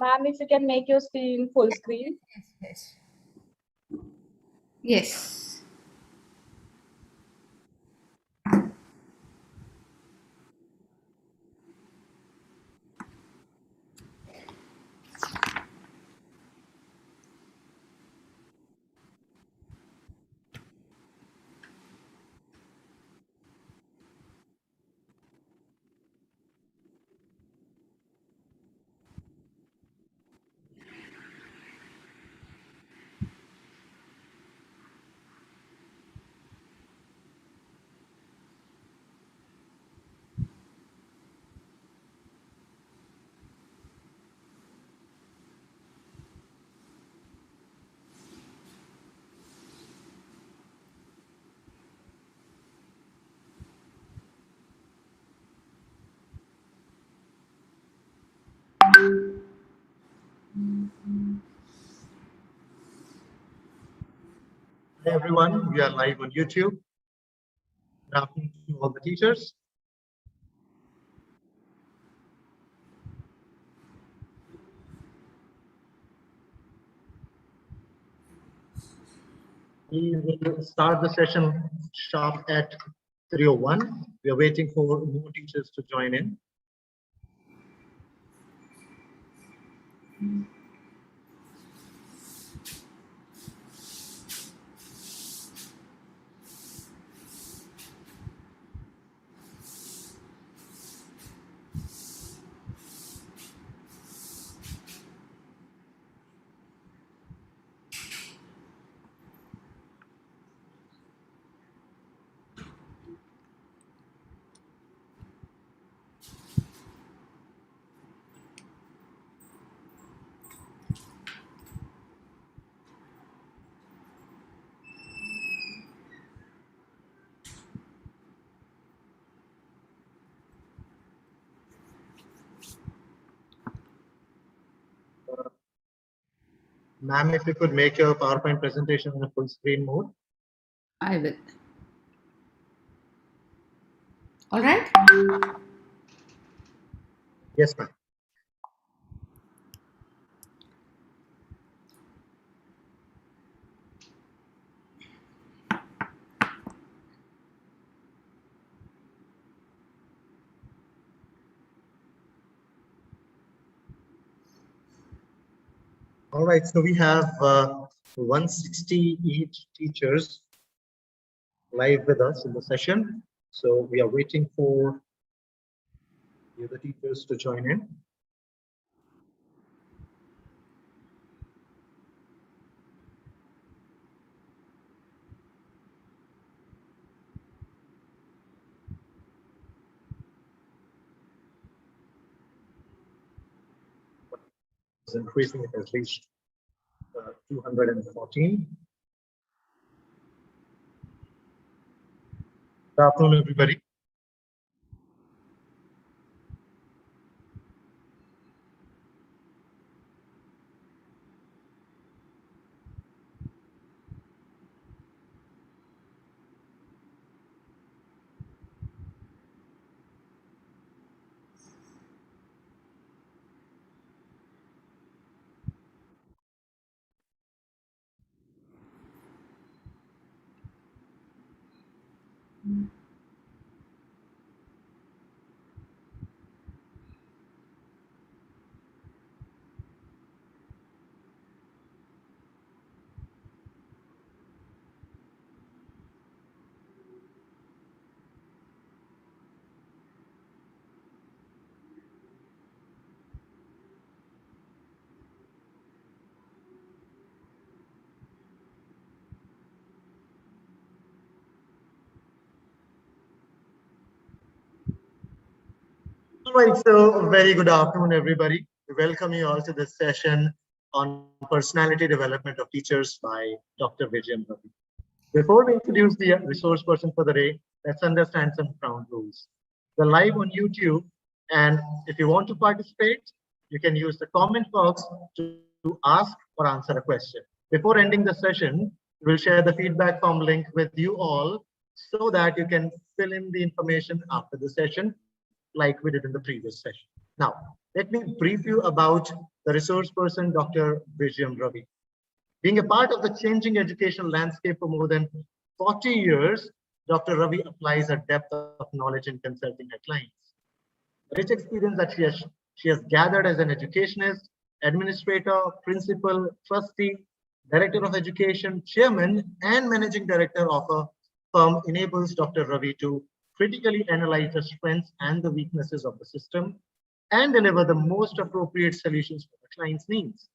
Ma'am, if you can make your screen full screen. Yes. Yes. Hey everyone, we are live on YouTube. Good afternoon to all the teachers. We will start the session sharp at 3:01. We are waiting for more teachers to join in. Ma'am, if you could make your PowerPoint presentation in a full screen mode. I will. All right. Yes, ma'am. All right, so we have 168 teachers live with us in the session. So we are waiting for the other teachers to join in. It's increasing, it has reached 214. Good afternoon, everybody. All right, so a very good afternoon, everybody. We welcome you all to this session on personality development of teachers by Dr. Vijay Ravi. Before we introduce the resource person for the day, let's understand some ground rules. We're live on YouTube, and if you want to participate, you can use the comment box to ask or answer a question. Before ending the session, we'll share the feedback form link with you all so that you can fill in the information after the session like we did in the previous session. Now, let me brief you about the resource person, Dr. Vijayam Ravi. Being a part of the changing educational landscape for more than 40 years, Dr. Ravi applies a depth of knowledge in consulting her clients. The rich experience that she has gathered as an educationist, administrator, principal, trustee, director of education, chairman, and managing director of a firm enables Dr. Ravi to critically analyze the strengths and the weaknesses of the system and deliver the most appropriate solutions for the client's needs,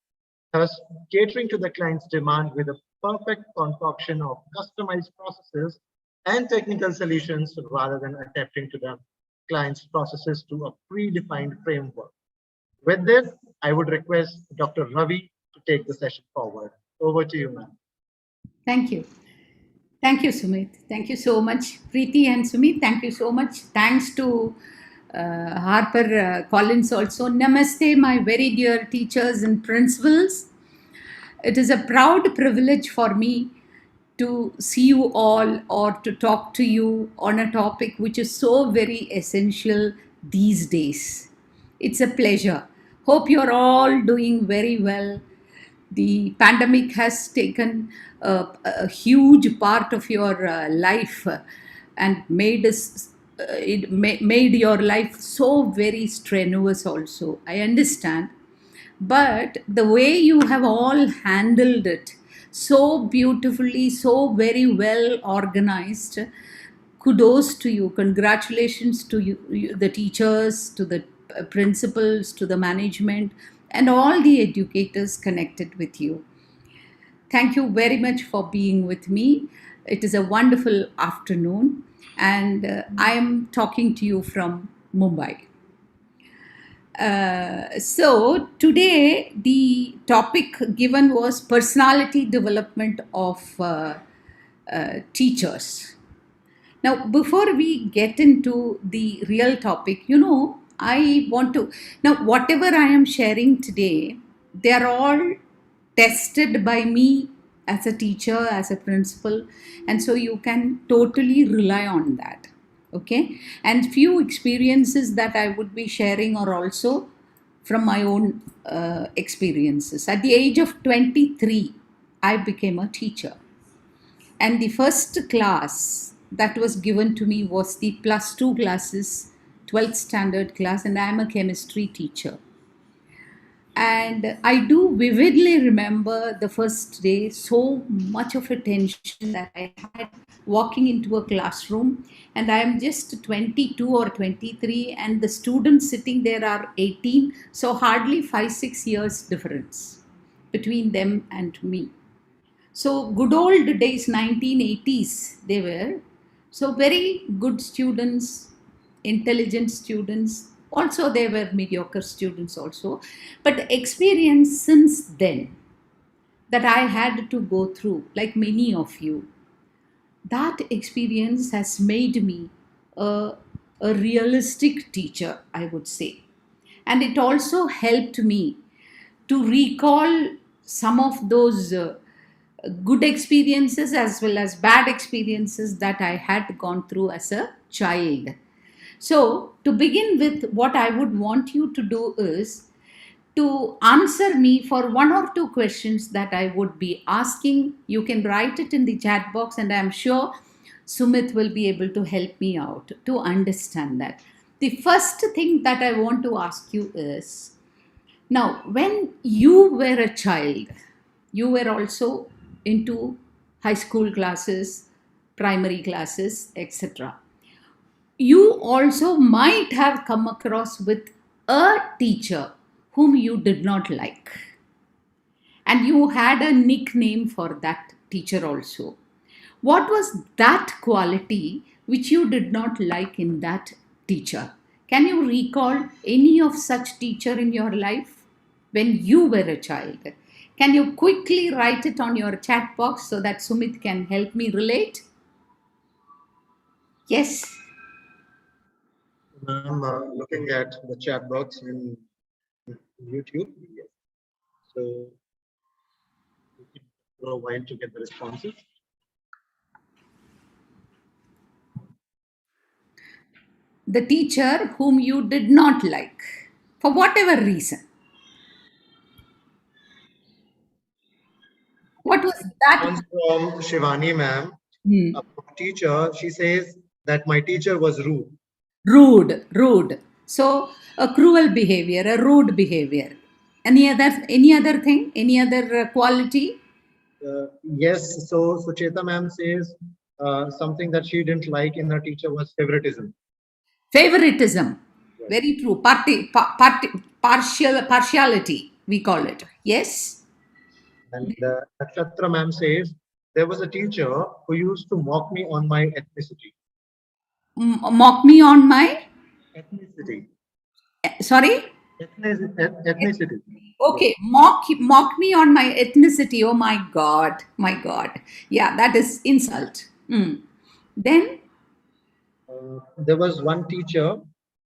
thus catering to the client's demand with a perfect concoction of customized processes and technical solutions rather than adapting to the client's processes to a predefined framework. With this, I would request Dr. Ravi to take the session forward. Over to you, ma'am. Thank you. Thank you, Sumit. Thank you so much. Preeti and Sumit, thank you so much. Thanks to Harper Collins also. Namaste, my very dear teachers and principals. It is a proud privilege for me to see you all or to talk to you on a topic which is so very essential these days. It's a pleasure. Hope you're all doing very well. The pandemic has taken a huge part of your life and made your life so very strenuous also. I understand, but the way you have all handled it so beautifully, so very well organized, kudos to you, congratulations to you, the teachers, to the principals, to the management, and all the educators connected with you. Thank you very much for being with me. It is a wonderful afternoon, and I am talking to you from Mumbai. So today the topic given was personality development of teachers. Now, before we get into the real topic, I want to now whatever I am sharing today, they are all tested by me as a teacher, as a principal, and so you can totally rely on that. Okay, and few experiences that I would be sharing are also from my own experiences. At the age of 23, I became a teacher, and the first class that was given to me was the plus 2 classes, 12th standard class, and I am a chemistry teacher. And I do vividly remember the first day, so much of a tension that I had walking into a classroom. And I am just 22 or 23, and the students sitting there are 18. So hardly 5-6 years difference between them and me. So good old days, 1980s, they were. So very good students, intelligent students. Also, they were mediocre students also. But experience since then that I had to go through, like many of you, that experience has made me a realistic teacher, I would say. And it also helped me to recall some of those good experiences as well as bad experiences that I had gone through as a child. So, to begin with, what I would want you to do is to answer me for one or two questions that I would be asking. You can write it in the chat box, and I'm sure Sumit will be able to help me out to understand that. The first thing that I want to ask you is, now, when you were a child, you were also into high school classes, primary classes, etc. You also might have come across with a teacher whom you did not like, and you had a nickname for that teacher also. What was that quality which you did not like in that teacher? Can you recall any of such teacher in your life when you were a child? Can you quickly write it on your chat box so that Sumit can help me relate? Yes. I'm looking at the chat box in YouTube. So it will go a while to get the responses. The teacher whom you did not like. for whatever reason. What was that? Response from Shivani ma'am, Hmm. a teacher. She says that my teacher was rude. Rude. So a cruel behavior, a rude behavior. Any other thing? Any other quality? Yes, so Sucheta ma'am says something that she didn't like in her teacher was favoritism. Favoritism. Right. Very true. Partiality. We call it. Yes. And Nakshatra ma'am says there was a teacher who used to mock me on my ethnicity. Mock me on my. Ethnicity. Sorry. Ethnicity. Yes. Okay, mock me on my ethnicity. Oh my God, my God. Yeah, that is insult. Then There was one teacher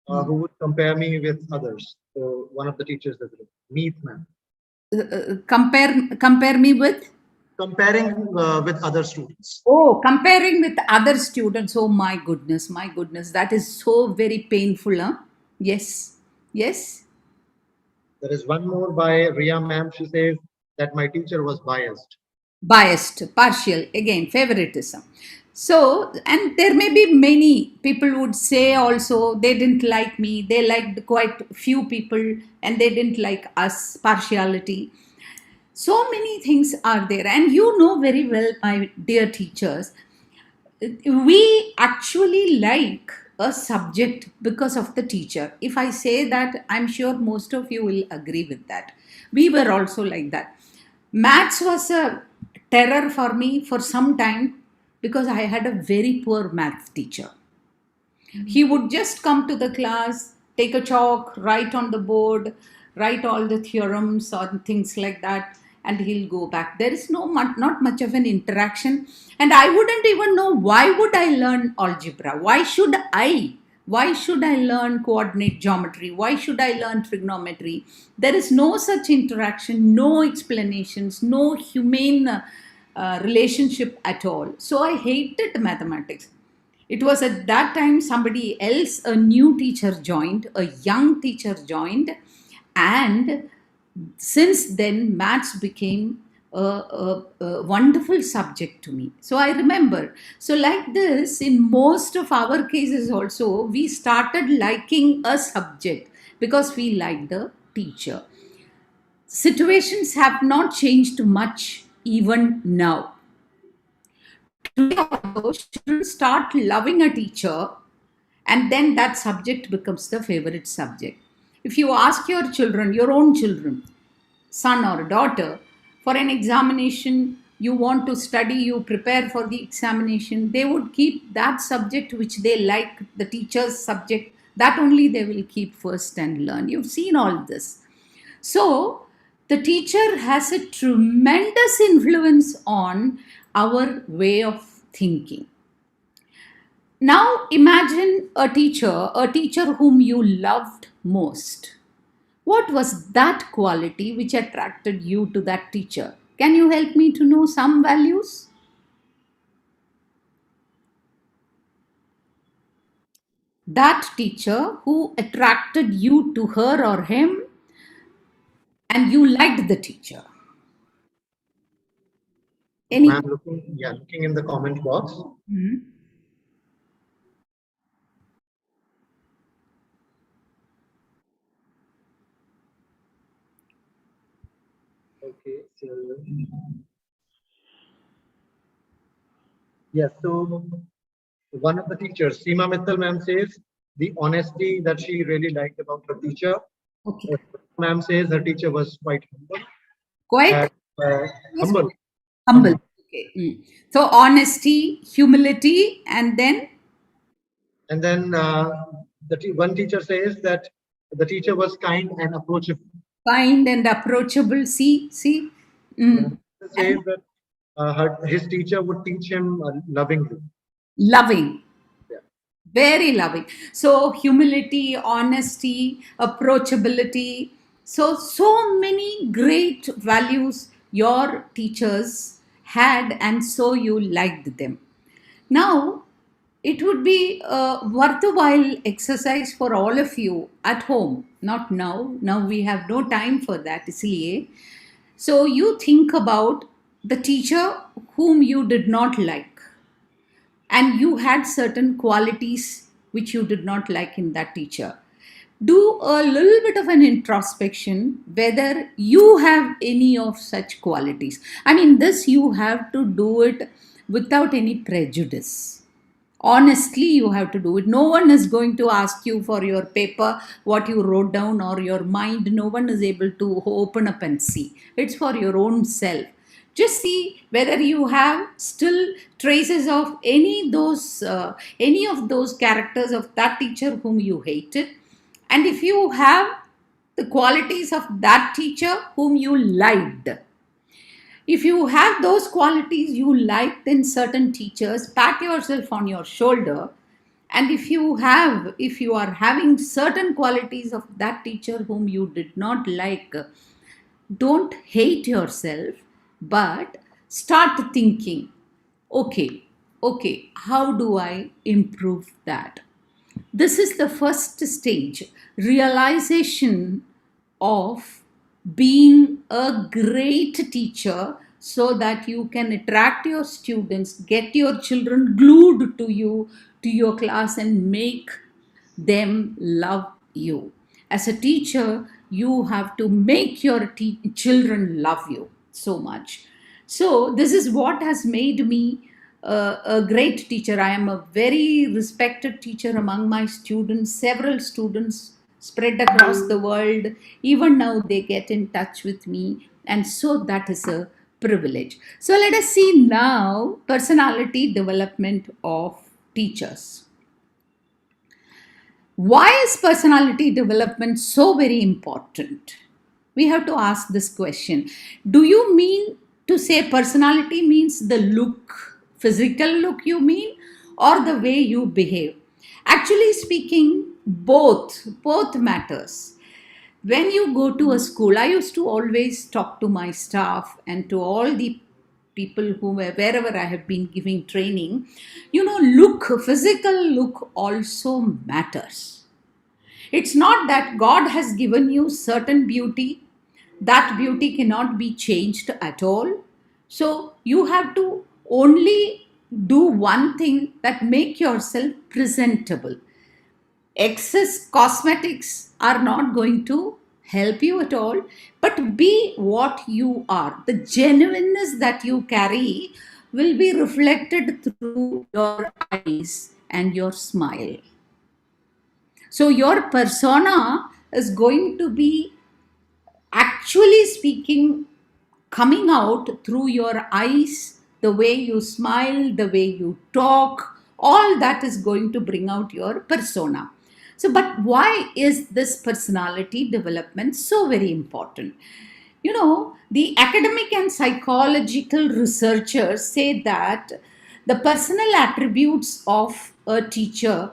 who would compare me with others. So one of the teachers is Meet ma'am. compare me with. Comparing with other students. Oh, comparing with other students. Oh my goodness. That is so very painful, huh? Yes, yes. There is one more by Ria ma'am. She says that my teacher was biased. Biased, partial, again favoritism. So, and there may be many people would say also they didn't like me, they liked quite few people, and they didn't like us. Partiality. So many things are there, and you know very well, my dear teachers, we actually like a subject because of the teacher. If I say that, I'm sure most of you will agree with that. We were also like that. Maths was a terror for me for some time because I had a very poor math teacher. He would just come to the class, take a chalk, write on the board, write all the theorems or things like that, and he'll go back. There is not much of an interaction, and I wouldn't even know why would I learn algebra. Why should I learn coordinate geometry? Why should I learn trigonometry? There is no such interaction, no explanations, no humane relationship at all. So I hated mathematics. It was at that time somebody else, a new teacher joined, a young teacher joined, and since then, maths became a wonderful subject to me. So I remember. So, like this, in most of our cases, also, we started liking a subject because we liked the teacher. Situations have not changed much even now. Today, although children start loving a teacher, and then that subject becomes the favorite subject. If you ask your children, your own children, son or daughter, for an examination, you want to study, you prepare for the examination, they would keep that subject which they like, the teacher's subject, that only they will keep first and learn. You've seen all this. So, the teacher has a tremendous influence on our way of thinking. Now imagine a teacher whom you loved most. What was that quality which attracted you to that teacher? Can you help me to know some values? That teacher who attracted you to her or him and you liked the teacher. Ma'am, Any? looking in the comment box. Mhm. Okay, so yes, so one of the teachers, Seema Mittal ma'am says the honesty that she really liked about her teacher. Okay. Uh, Ma'am says her teacher was quite humble. Quite And, humble, humble. humble. Okay. So honesty, humility, and then And then one teacher says that the teacher was kind and approachable. kind and approachable. See. Yeah. Says And that his teacher would teach him lovingly. loving. Yeah. Very loving. So humility, honesty, approachability. So many great values your teachers had, and so you liked them. Now, it would be a worthwhile exercise for all of you at home. Not now. Now we have no time for that. इसलिए. So you think about the teacher whom you did not like, and you had certain qualities which you did not like in that teacher. Do a little bit of an introspection whether you have any of such qualities. I mean, this you have to do it without any prejudice. Honestly, you have to do it. No one is going to ask you for your paper, what you wrote down, or your mind. No one is able to open up and see. It's for your own self. Just see whether you have still traces of any of those characters of that teacher whom you hated, and if you have the qualities of that teacher whom you liked. If you have those qualities you liked in certain teachers, pat yourself on your shoulder. And if you are having certain qualities of that teacher whom you did not like, don't hate yourself, but start thinking, okay, how do I improve that? This is the first stage, realization of being a great teacher so that you can attract your students, get your children glued to you, to your class, and make them love you. As a teacher, you have to make your children love you so much. So, this is what has made me a great teacher. I am a very respected teacher among my students. Several students spread across the world. Even now, they get in touch with me. And so, that is a privilege. So, let us see now personality development of teachers. Why is personality development so very important? We have to ask this question. Do you mean to say personality means the look, physical look you mean, or the way you behave? Actually speaking, both matters. When you go to a school, I used to always talk to my staff and to all the people wherever I have been giving training, physical look also matters. It's not that God has given you certain beauty, that beauty cannot be changed at all. So you have to only do one thing, that make yourself presentable. Excess cosmetics are not going to help you at all, but be what you are. The genuineness that you carry will be reflected through your eyes and your smile. So your persona is going to be, actually speaking, coming out through your eyes, the way you smile, the way you talk, all that is going to bring out your persona. So, but why is this personality development so very important? The academic and psychological researchers say that the personal attributes of a teacher,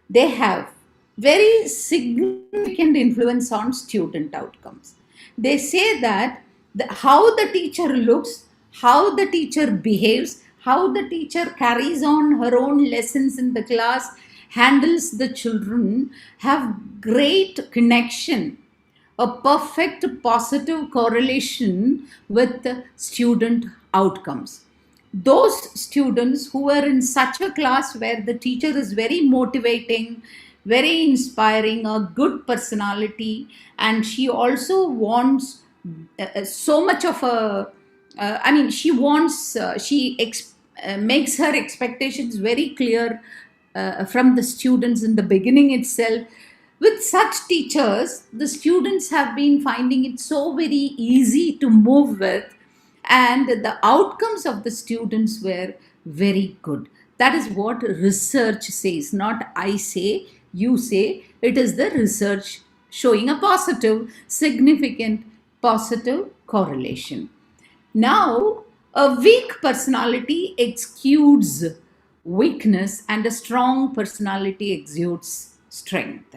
they have very significant influence on student outcomes. They say that how the teacher looks, how the teacher behaves, how the teacher carries on her own lessons in the class, handles the children, have great connection, a perfect positive correlation with student outcomes. Those students who are in such a class where the teacher is very motivating, very inspiring, a good personality, and she also wants so much of she wants, makes her expectations very clear from the students in the beginning itself. With such teachers, the students have been finding it so very easy to move with, and the outcomes of the students were very good. That is what research says, not I say, you say. It is the research showing a positive, significant positive correlation. Now, a weak personality exudes weakness, and a strong personality exudes strength.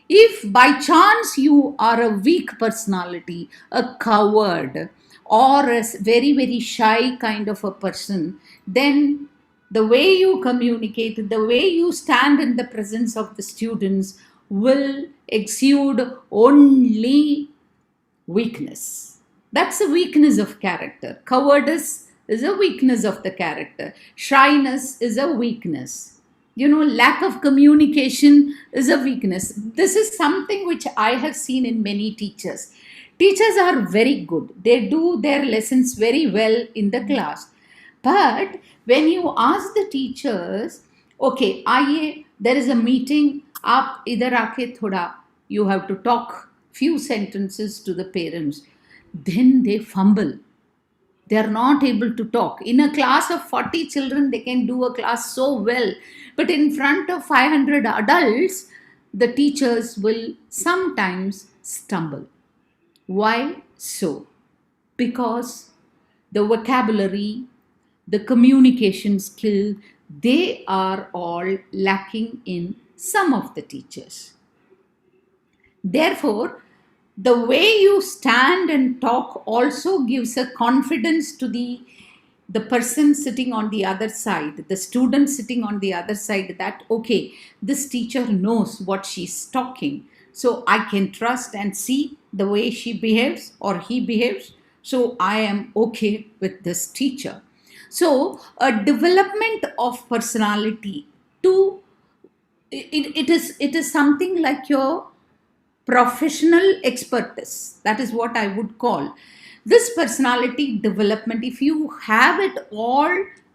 If by chance you are a weak personality, a coward, or a very, very shy kind of a person, then the way you communicate, the way you stand in the presence of the students will exude only weakness. That's a weakness of character. Cowardice is a weakness of the character. Shyness is a weakness. Lack of communication is a weakness. This is something which I have seen in many teachers. Teachers are very good, they do their lessons very well in the class. But when you ask the teachers, okay, आइए, there is a meeting, आप इधर आके थोड़ा, you have to talk few sentences to the parents, then they fumble. They are not able to talk. In a class of 40 children, they can do a class so well. But in front of 500 adults, the teachers will sometimes stumble. Why so? Because the vocabulary, the communication skill, they are all lacking in some of the teachers. Therefore, the way you stand and talk also gives a confidence to the person sitting on the other side, the student sitting on the other side, that okay, this teacher knows what she's talking, so I can trust and see the way she behaves or he behaves, so I am okay with this teacher. So a development of personality to it is something like your professional expertise. That is what I would call this personality development. If you have it all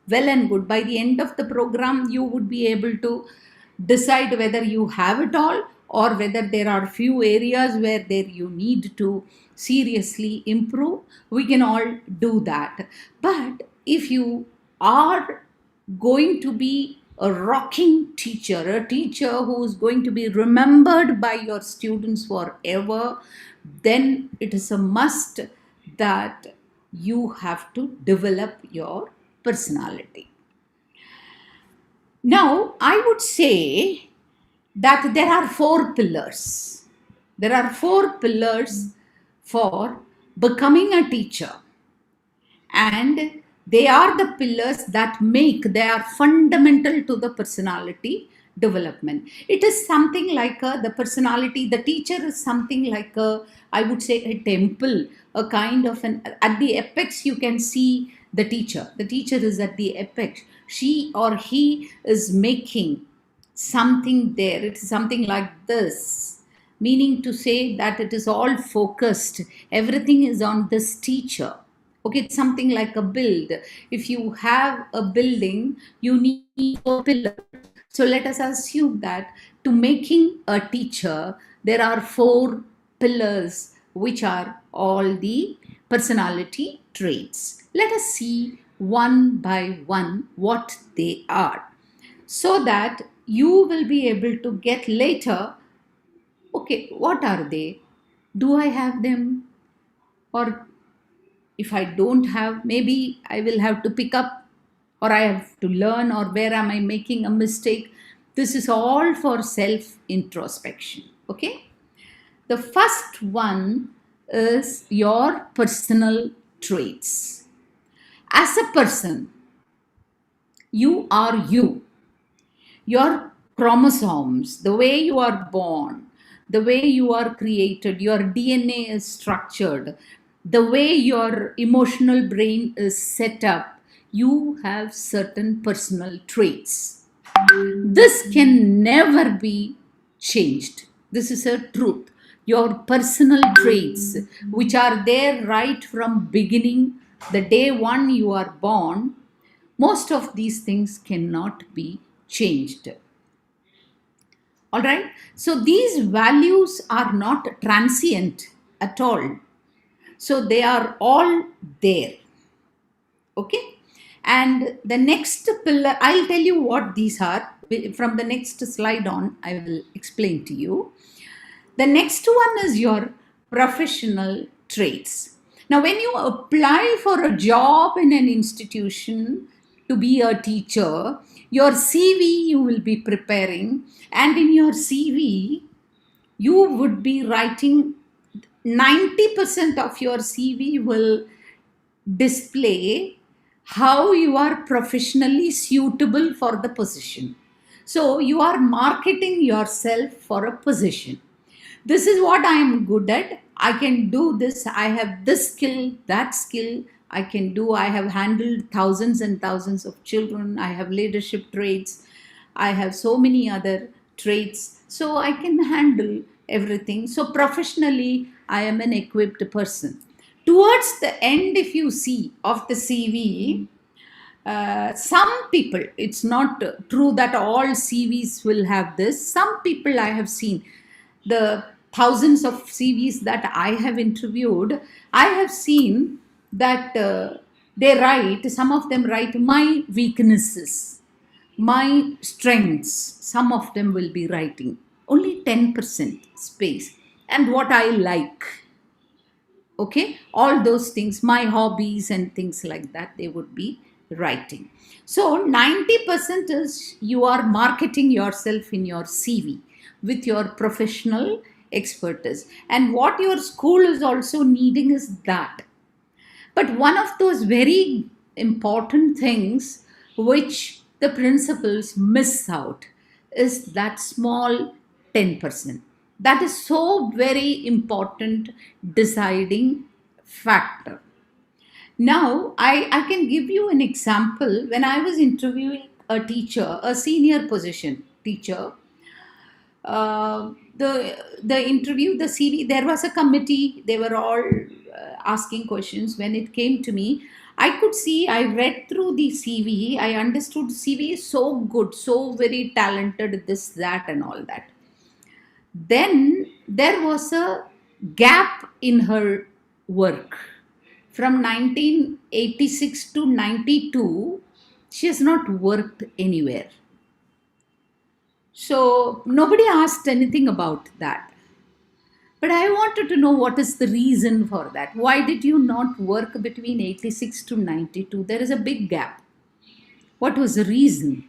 well and good, by the end of the program, you would be able to decide whether you have it all or whether there are few areas where there you need to seriously improve. We can all do that. But if you are going to be a rocking teacher, a teacher who is going to be remembered by your students forever, then it is a must that you have to develop your personality. Now, I would say that there are four pillars. There are four pillars for becoming a teacher. And they are the pillars that they are fundamental to the personality development. It is something like the personality, the teacher is something like I would say a temple, a kind of at the apex you can see the teacher. The teacher is at the apex. She or he is making something there. It is something like this, meaning to say that it is all focused. Everything is on this teacher. Okay, it's something like a build. If you have a building, you need four pillars. So let us assume that to making a teacher, there are four pillars, which are all the personality traits. Let us see one by one what they are, so that you will be able to get later, okay, what are they? Do I have them? Or if I don't have, maybe I will have to pick up, or I have to learn, or where am I making a mistake? This is all for self introspection. Okay. The first one is your personal traits. As a person, you are you. Your chromosomes, the way you are born, the way you are created, your DNA is structured, the way your emotional brain is set up, you have certain personal traits. This can never be changed. This is a truth. Your personal traits, which are there right from beginning, the day one you are born, most of these things cannot be changed. All right. So these values are not transient at all. So they are all there. Okay. And the next pillar, I'll tell you what these are. From the next slide on, I will explain to you. The next one is your professional traits. Now, when you apply for a job in an institution to be a teacher, your CV you will be preparing, and in your CV, you would be writing 90% of your CV will display how you are professionally suitable for the position. So you are marketing yourself for a position. This is what I am good at. I can do this. I have this skill, that skill. I can do. I have handled thousands and thousands of children. I have leadership traits. I have so many other traits. So I can handle everything. So professionally, I am an equipped person. Towards the end, if you see of the CV, some people, it's not true that all CVs will have this. Some people I have seen, the thousands of CVs that I have interviewed, I have seen that they write, some of them write my weaknesses, my strengths. Some of them will be writing only 10% space, and what I like. Okay, all those things, my hobbies and things like that, they would be writing. So 90% is you are marketing yourself in your CV with your professional expertise, and what your school is also needing is that. But one of those very important things which the principals miss out is that small 10%. That is so very important deciding factor. Now, I can give you an example. When I was interviewing a teacher, a senior position teacher, the interview, the CV, there was a committee. They were all asking questions. When it came to me, I could see. I read through the CV. I understood CV is so good, so very talented. This, that, and all that. Then there was a gap in her work. From 1986 to 92, she has not worked anywhere. So nobody asked anything about that. But I wanted to know what is the reason for that. Why did you not work between 86 to 92? There is a big gap. What was the reason?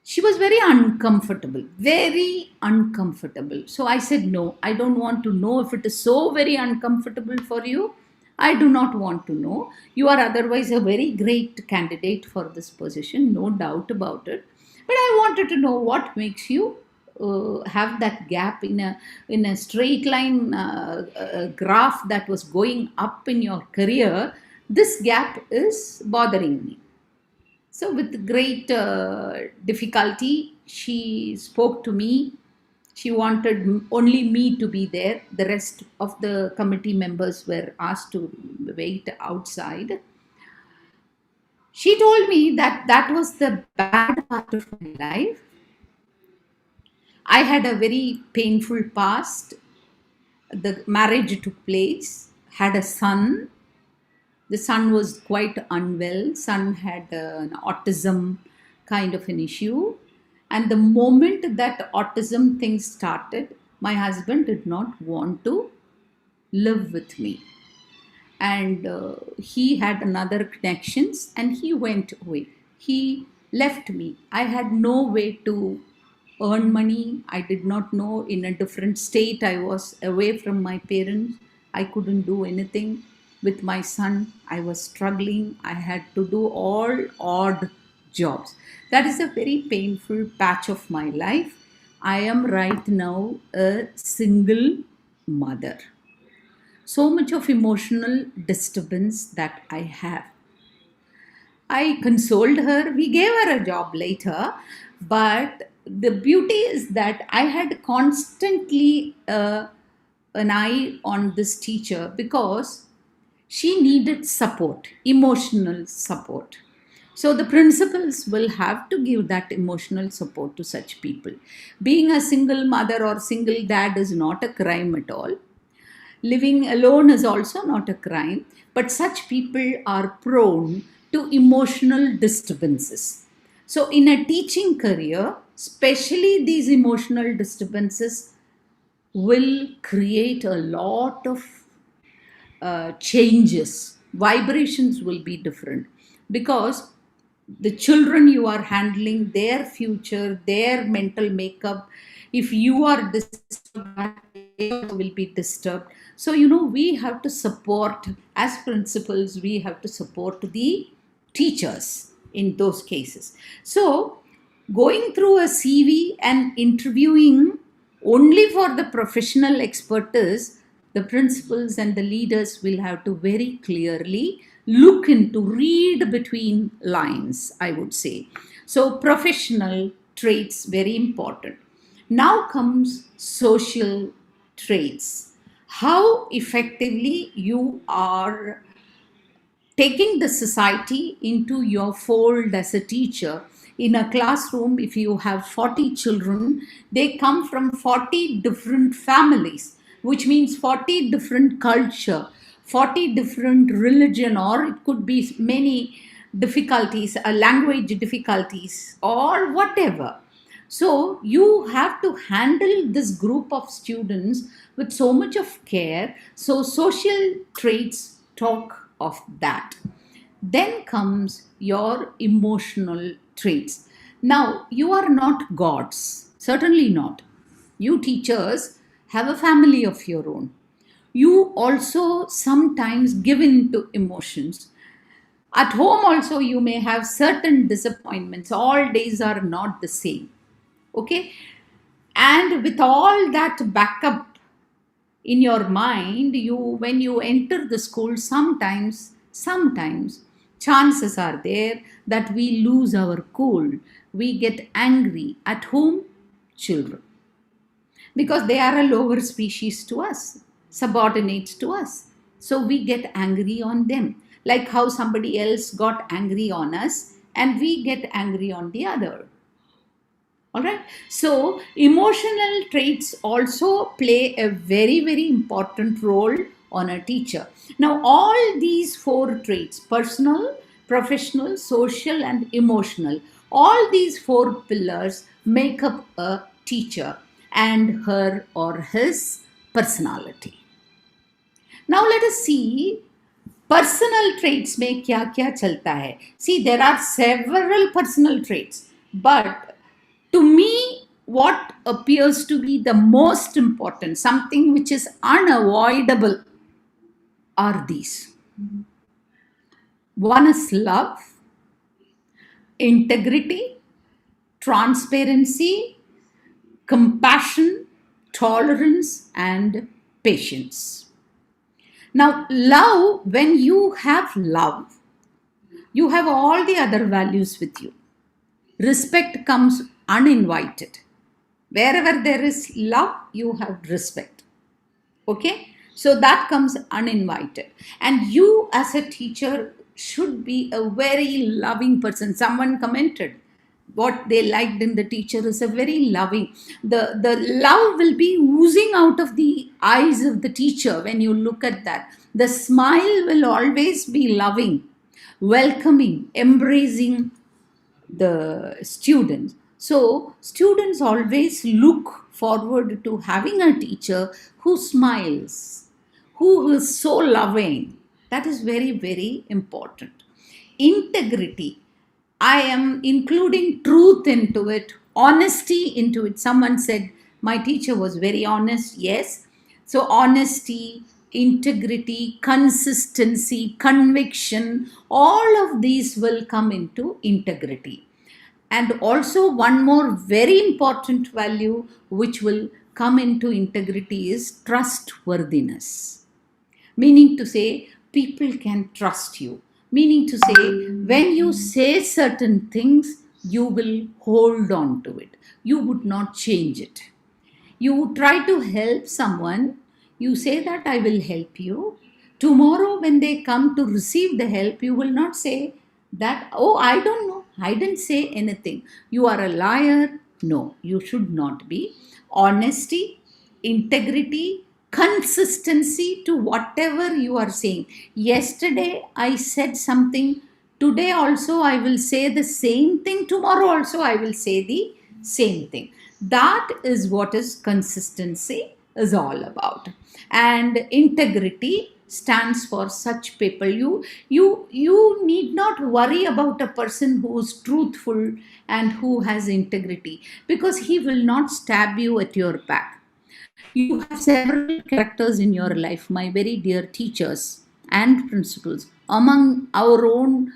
She was very uncomfortable, very uncomfortable. So I said, no, I don't want to know. If it is so very uncomfortable for you, I do not want to know. You are otherwise a very great candidate for this position, no doubt about it. But I wanted to know what makes you have that gap in a straight line graph that was going up in your career. This gap is bothering me. So, with great difficulty, she spoke to me. She wanted only me to be there. The rest of the committee members were asked to wait outside. She told me that that was the bad part of my life. I had a very painful past. The marriage took place, had a son. The son was quite unwell. Son had an autism kind of an issue. And the moment that autism thing started, my husband did not want to live with me. And he had another connections and he went away. He left me. I had no way to earn money. I did not know, in a different state. I was away from my parents. I couldn't do anything with my son. I was struggling. I had to do all odd jobs. That is a very painful patch of my life. I am right now a single mother. So much of emotional disturbance that I have. I consoled her. We gave her a job later. But the beauty is that I had constantly an eye on this teacher because she needed support, emotional support. So the principals will have to give that emotional support to such people. Being a single mother or single dad is not a crime at all. Living alone is also not a crime, but such people are prone to emotional disturbances. So, in a teaching career, especially these emotional disturbances will create a lot of changes. Vibrations will be different because the children you are handling, their future, their mental makeup, if you are disturbed, also will be disturbed. So, we have to support, as principals, we have to support the teachers in those cases. So, going through a CV and interviewing only for the professional expertise, the principals and the leaders will have to very clearly look into, read between lines, I would say. So, professional traits, very important. Now comes social traits. How effectively you are taking the society into your fold as a teacher. In a classroom, if you have 40 children, they come from 40 different families, which means 40 different culture, 40 different religion, or it could be many difficulties, language difficulties, or whatever. So you have to handle this group of students with so much of care. So social traits talk of that. Then comes your emotional traits. Now, you are not gods, certainly not. You teachers have a family of your own. You also sometimes give in to emotions. At home, also, you may have certain disappointments. All days are not the same. Okay? And with all that backup in your mind, when you enter the school, sometimes chances are there that we lose our cool. We get angry. At home, children, because they are a lower species to us, subordinates to us. So we get angry on them, like how somebody else got angry on us and we get angry on the other. All right. So emotional traits also play a very, very important role on a teacher. Now, all these four traits, personal, professional, social, and emotional, all these four pillars make up a teacher and her or his personality. Now, let us see personal traits में क्या क्या चलता है. See, there are several personal traits, but to me, what appears to be the most important, something which is unavoidable, are these. One is love, integrity, transparency, compassion, tolerance, and patience. Now, love, when you have love, you have all the other values with you. Respect comes uninvited. Wherever there is love, you have respect. Okay? So that comes uninvited. And you as a teacher should be a very loving person. Someone commented what they liked in the teacher is a very loving. The love will be oozing out of the eyes of the teacher when you look at that. The smile will always be loving, welcoming, embracing the students. So students always look forward to having a teacher who smiles, who is so loving. That is very, very important. Integrity, I am including truth into it, honesty into it. Someone said my teacher was very honest. Yes. So honesty, integrity, consistency, conviction, all of these will come into integrity. And also one more very important value which will come into integrity is trustworthiness. Meaning to say, people can trust you. Meaning to say, when you say certain things, you will hold on to it. You would not change it. You try to help someone, you say that I will help you. Tomorrow, when they come to receive the help, you will not say that, oh, I don't know, I didn't say anything. You are a liar. No, you should not be. Honesty, integrity, consistency to whatever you are saying. Yesterday, I said something. Today also, I will say the same thing. Tomorrow also, I will say the same thing. That is what is consistency is all about. And integrity stands for such people. You need not worry about a person who is truthful and who has integrity, because he will not stab you at your back. You have several characters in your life, my very dear teachers and principals, among our own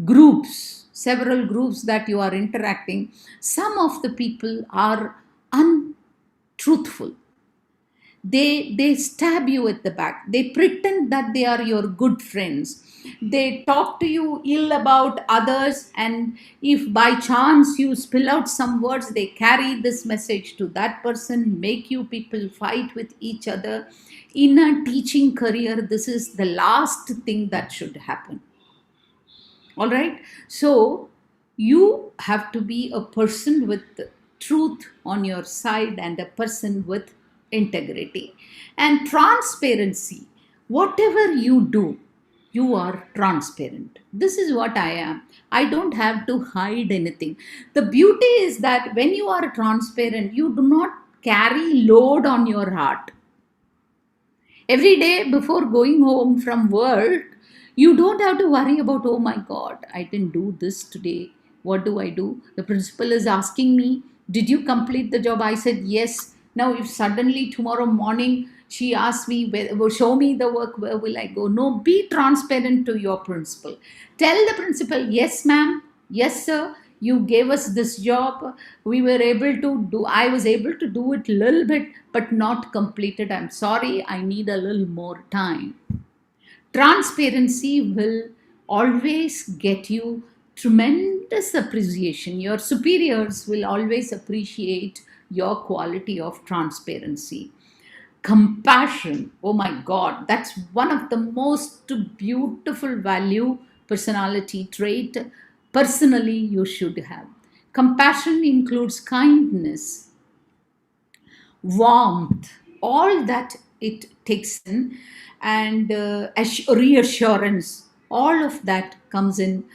groups, several groups that you are interacting. Some of the people are untruthful. They stab you at the back. They pretend that they are your good friends. They talk to you ill about others, and if by chance you spill out some words, they carry this message to that person, make you people fight with each other. In a teaching career, this is the last thing that should happen. All right. So you have to be a person with truth on your side and a person with integrity and transparency. Whatever you do, you are transparent. This is what I am. I don't have to hide anything. The beauty is that when you are transparent, you do not carry load on your heart. Every day before going home from work, you don't have to worry about, oh my God, I didn't do this today. What do I do? The principal is asking me, did you complete the job? I said, yes. Now, if suddenly tomorrow morning she asks me, show me the work, where will I go? No, be transparent to your principal. Tell the principal, yes, ma'am, yes, sir, you gave us this job. We were able to do, I was able to do it a little bit, but not completed. I'm sorry, I need a little more time. Transparency will always get you tremendous appreciation. Your superiors will always appreciate your quality of transparency. Compassion, oh my God, that's one of the most beautiful value personality trait personally you should have. Compassion includes kindness, warmth, all that it takes in, and reassurance, all of that comes in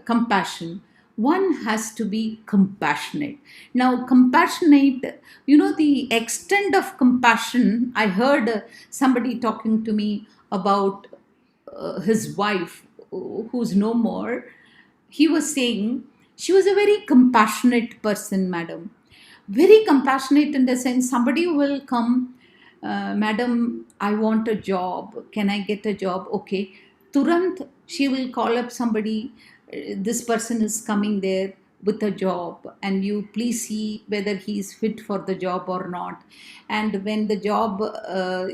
compassion. One has to be compassionate. Now, compassionate, the extent of compassion, I heard somebody talking to me about his wife, who's no more. He was saying she was a very compassionate person, madam. Very compassionate in the sense somebody will come, madam, I want a job. Can I get a job? Okay. Turant, she will call up somebody. This person is coming there with a job, and you please see whether he is fit for the job or not. And when the job,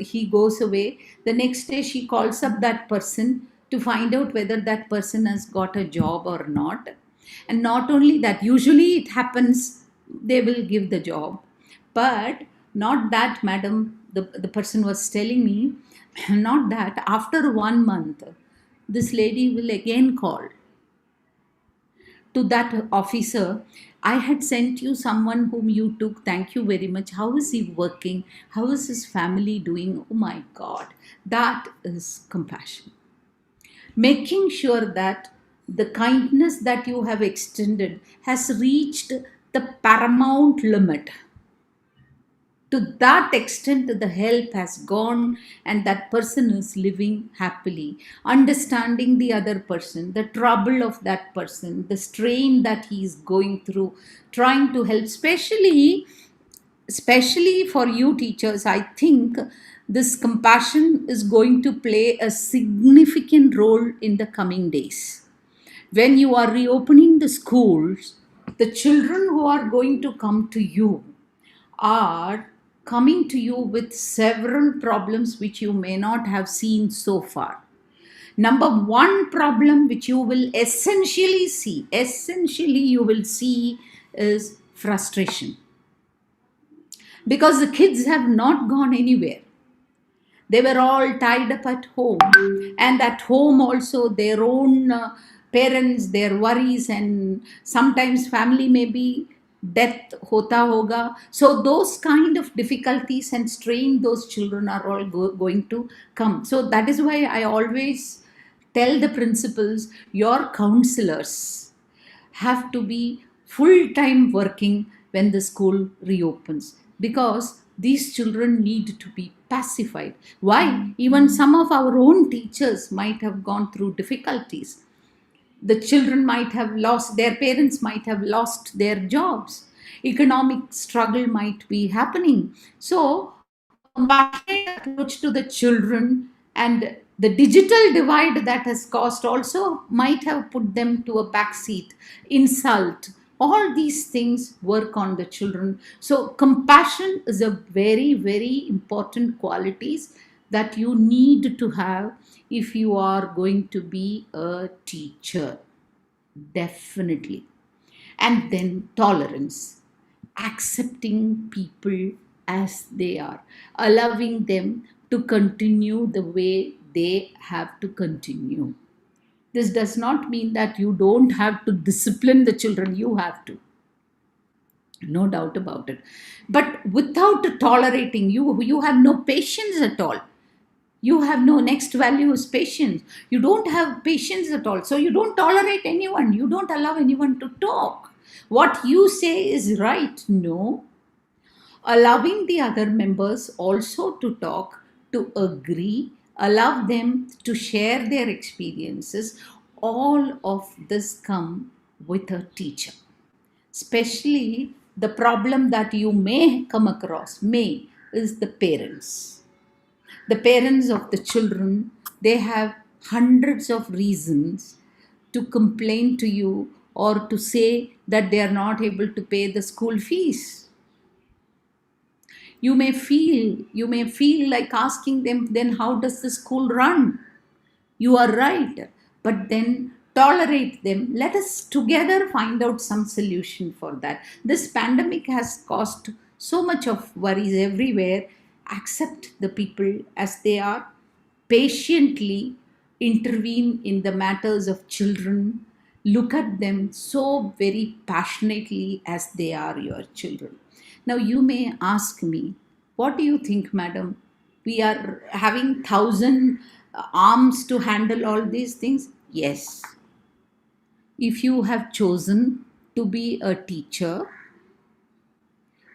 he goes away, the next day she calls up that person to find out whether that person has got a job or not. And not only that, usually it happens, they will give the job. But not that, madam, the person was telling me, not that. After 1 month, this lady will again call to that officer, I had sent you someone whom you took. Thank you very much. How is he working? How is his family doing? Oh my God, that is compassion. Making sure that the kindness that you have extended has reached the paramount limit. To that extent, the help has gone, and that person is living happily, understanding the other person, the trouble of that person, the strain that he is going through, trying to help. Especially for you teachers, I think this compassion is going to play a significant role in the coming days. When you are reopening the schools, the children who are going to come to you are coming to you with several problems which you may not have seen so far. Number one problem which you will essentially you will see is frustration. Because the kids have not gone anywhere. They were all tied up at home, and at home also their own parents, their worries, and sometimes family may be death hota hoga. So those kind of difficulties and strain those children are all going to come. So that is why I always tell the principals, your counselors have to be full time working when the school reopens, because these children need to be pacified. Why? Even some of our own teachers might have gone through difficulties. The children might have lost, their parents might have lost their jobs. Economic struggle might be happening. So compassionate approach to the children, and the digital divide that has caused also might have put them to a backseat. Insult, all these things work on the children. So compassion is a very, very important qualities that you need to have if you are going to be a teacher, definitely. And then tolerance, accepting people as they are, allowing them to continue the way they have to continue. This does not mean that you don't have to discipline the children, you have to, no doubt about it. But without tolerating, you have no patience at all. You have no, next value is patience. You don't have patience at all, so you don't tolerate anyone, you don't allow anyone to talk. What you say is right, no. Allowing the other members also to talk, to agree, allow them to share their experiences, all of this come with a teacher. Especially the problem that you may come across may is the parents. The parents of the children, they have hundreds of reasons to complain to you or to say that they are not able to pay the school fees. You may feel like asking them, then how does the school run? You are right, but then tolerate them. Let us together find out some solution for that. This pandemic has caused so much of worries everywhere. Accept the people as they are, patiently intervene in the matters of children, look at them so very passionately as they are your children. Now, you may ask me, what do you think, madam? We are having thousand arms to handle all these things? Yes. If you have chosen to be a teacher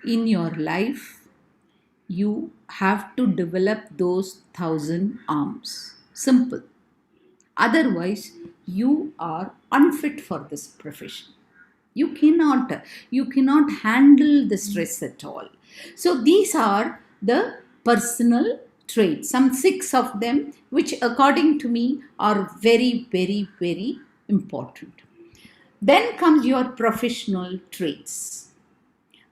in your life, you have to develop those thousand arms. Simple. Otherwise, you are unfit for this profession. You cannot handle the stress at all. So these are the personal traits, some 6 of them, which according to me are very, very, very important. Then comes your professional traits.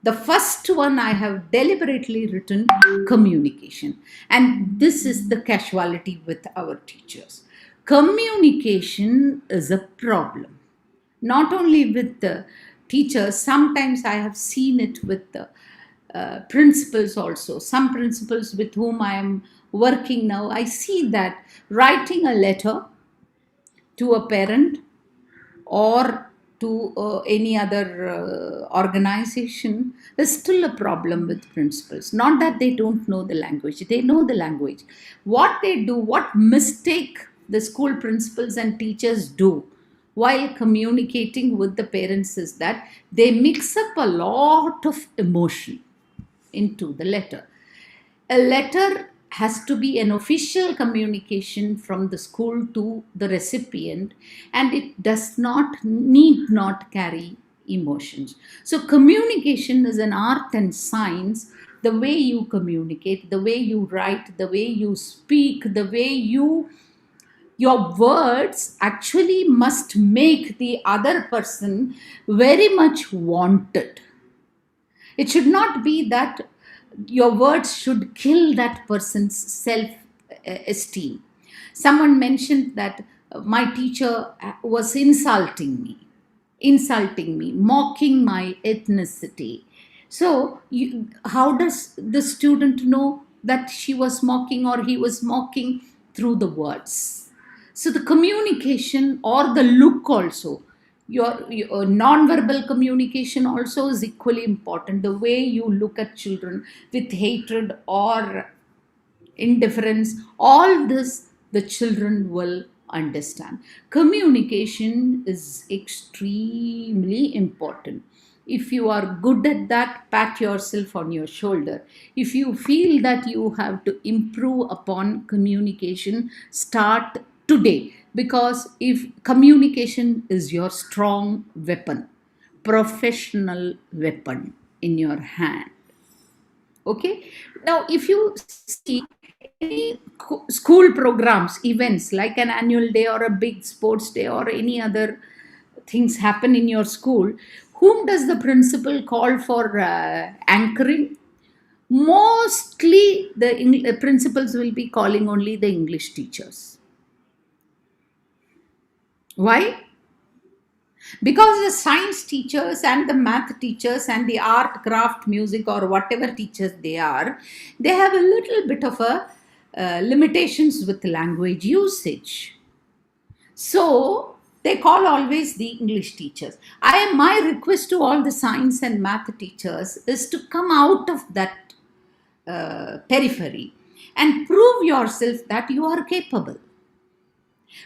The first one I have deliberately written, communication. And this is the casualty with our teachers. Communication is a problem. Not only with the teachers, sometimes I have seen it with the principals also. Some principals with whom I am working now, I see that writing a letter to a parent or to any other organization is still a problem with principals. Not that they don't know the language, they know the language. What they do, what mistake the school principals and teachers do while communicating with the parents is that they mix up a lot of emotion into the letter. A letter has to be an official communication from the school to the recipient, and it does not, need not carry emotions. So communication is an art and science. The way you communicate, the way you write, the way you speak, the way your words actually must make the other person very much wanted. It should not be that your words should kill that person's self esteem. Someone mentioned that my teacher was insulting me, mocking my ethnicity. So, how does the student know that she was mocking or he was mocking? Through the words. So, the communication or the look also, your non-verbal communication also is equally important. The way you look at children with hatred or indifference, all this the children will understand. Communication is extremely important. If you are good at that, pat yourself on your shoulder. If you feel that you have to improve upon communication, start today, because if communication is your strong weapon, professional weapon in your hand. Okay. Now, if you see any school programs, events like an annual day or a big sports day or any other things happen in your school, whom does the principal call for anchoring? Mostly the principals will be calling only the English teachers. Why? Because the science teachers and the math teachers and the art, craft, music, or whatever teachers they are, they have a little bit of a limitations with language usage. So they call always the English teachers. My request to all the science and math teachers is to come out of that periphery and prove yourself that you are capable,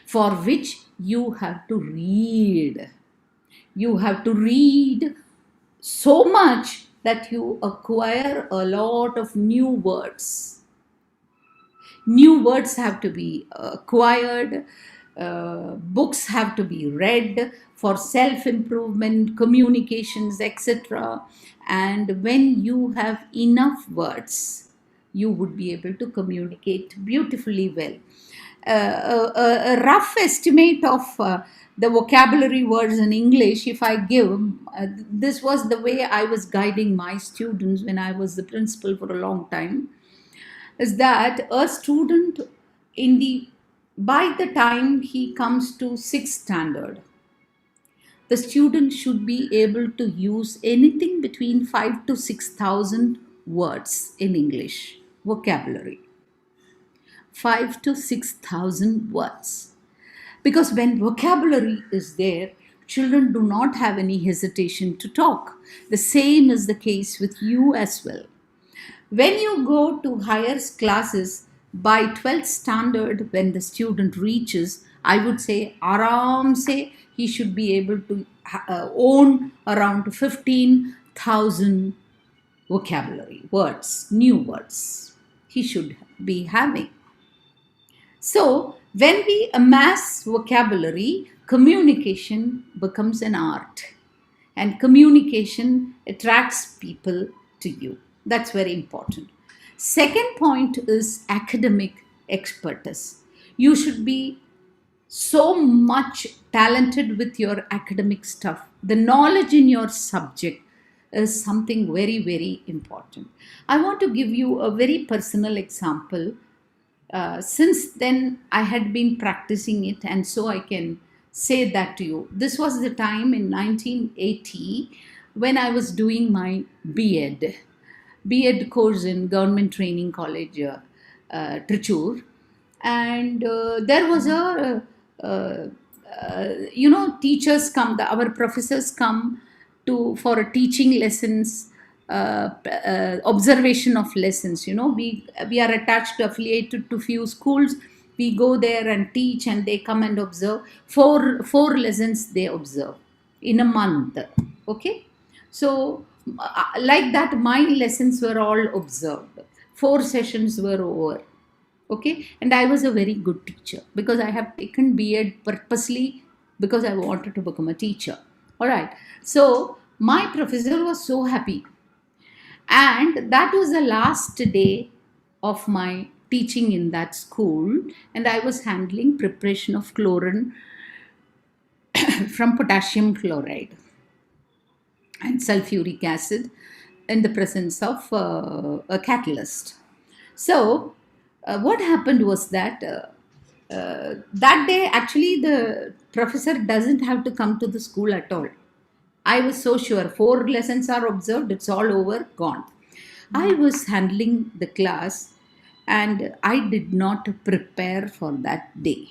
for which you have to read. You have to read so much that you acquire a lot of new words. New words have to be acquired, books have to be read for self improvement, communications, etc. And when you have enough words, you would be able to communicate beautifully well. A rough estimate of the vocabulary words in English, if I give, this was the way I was guiding my students when I was the principal for a long time, is that a student in the by the time he comes to 6th standard, the student should be able to use anything between 5 to 6,000 words in English vocabulary. 5 to 6,000 words. Because when vocabulary is there, children do not have any hesitation to talk. The same is the case with you as well. When you go to higher classes, by 12th standard, when the student reaches, I would say, aram se, he should be able to own around 15,000 vocabulary words, new words. He should be having. So, when we amass vocabulary, communication becomes an art, and communication attracts people to you. That's very important. Second point is academic expertise. You should be so much talented with your academic stuff. The knowledge in your subject is something very, very important. I want to give you a very personal example. Since then, I had been practicing it, and so I can say that to you. This was the time in 1980 when I was doing my B.Ed course in Government Training College, Trichur, and there was teachers come, our professors come to for a teaching lessons, observation of lessons. We are attached, affiliated to few schools. We go there and teach, and they come and observe. Four lessons they observe in a month. Okay, so like that, my lessons were all observed. 4 sessions were over. Okay, and I was a very good teacher because I have taken B.Ed purposely because I wanted to become a teacher. All right, so my professor was so happy, and that was the last day of my teaching in that school, and I was handling preparation of chlorine from potassium chloride and sulfuric acid in the presence of a catalyst. So what happened was that that day, actually, the professor doesn't have to come to the school at all. I was so sure 4 lessons are observed, it's all over, gone. I was handling the class, and I did not prepare for that day,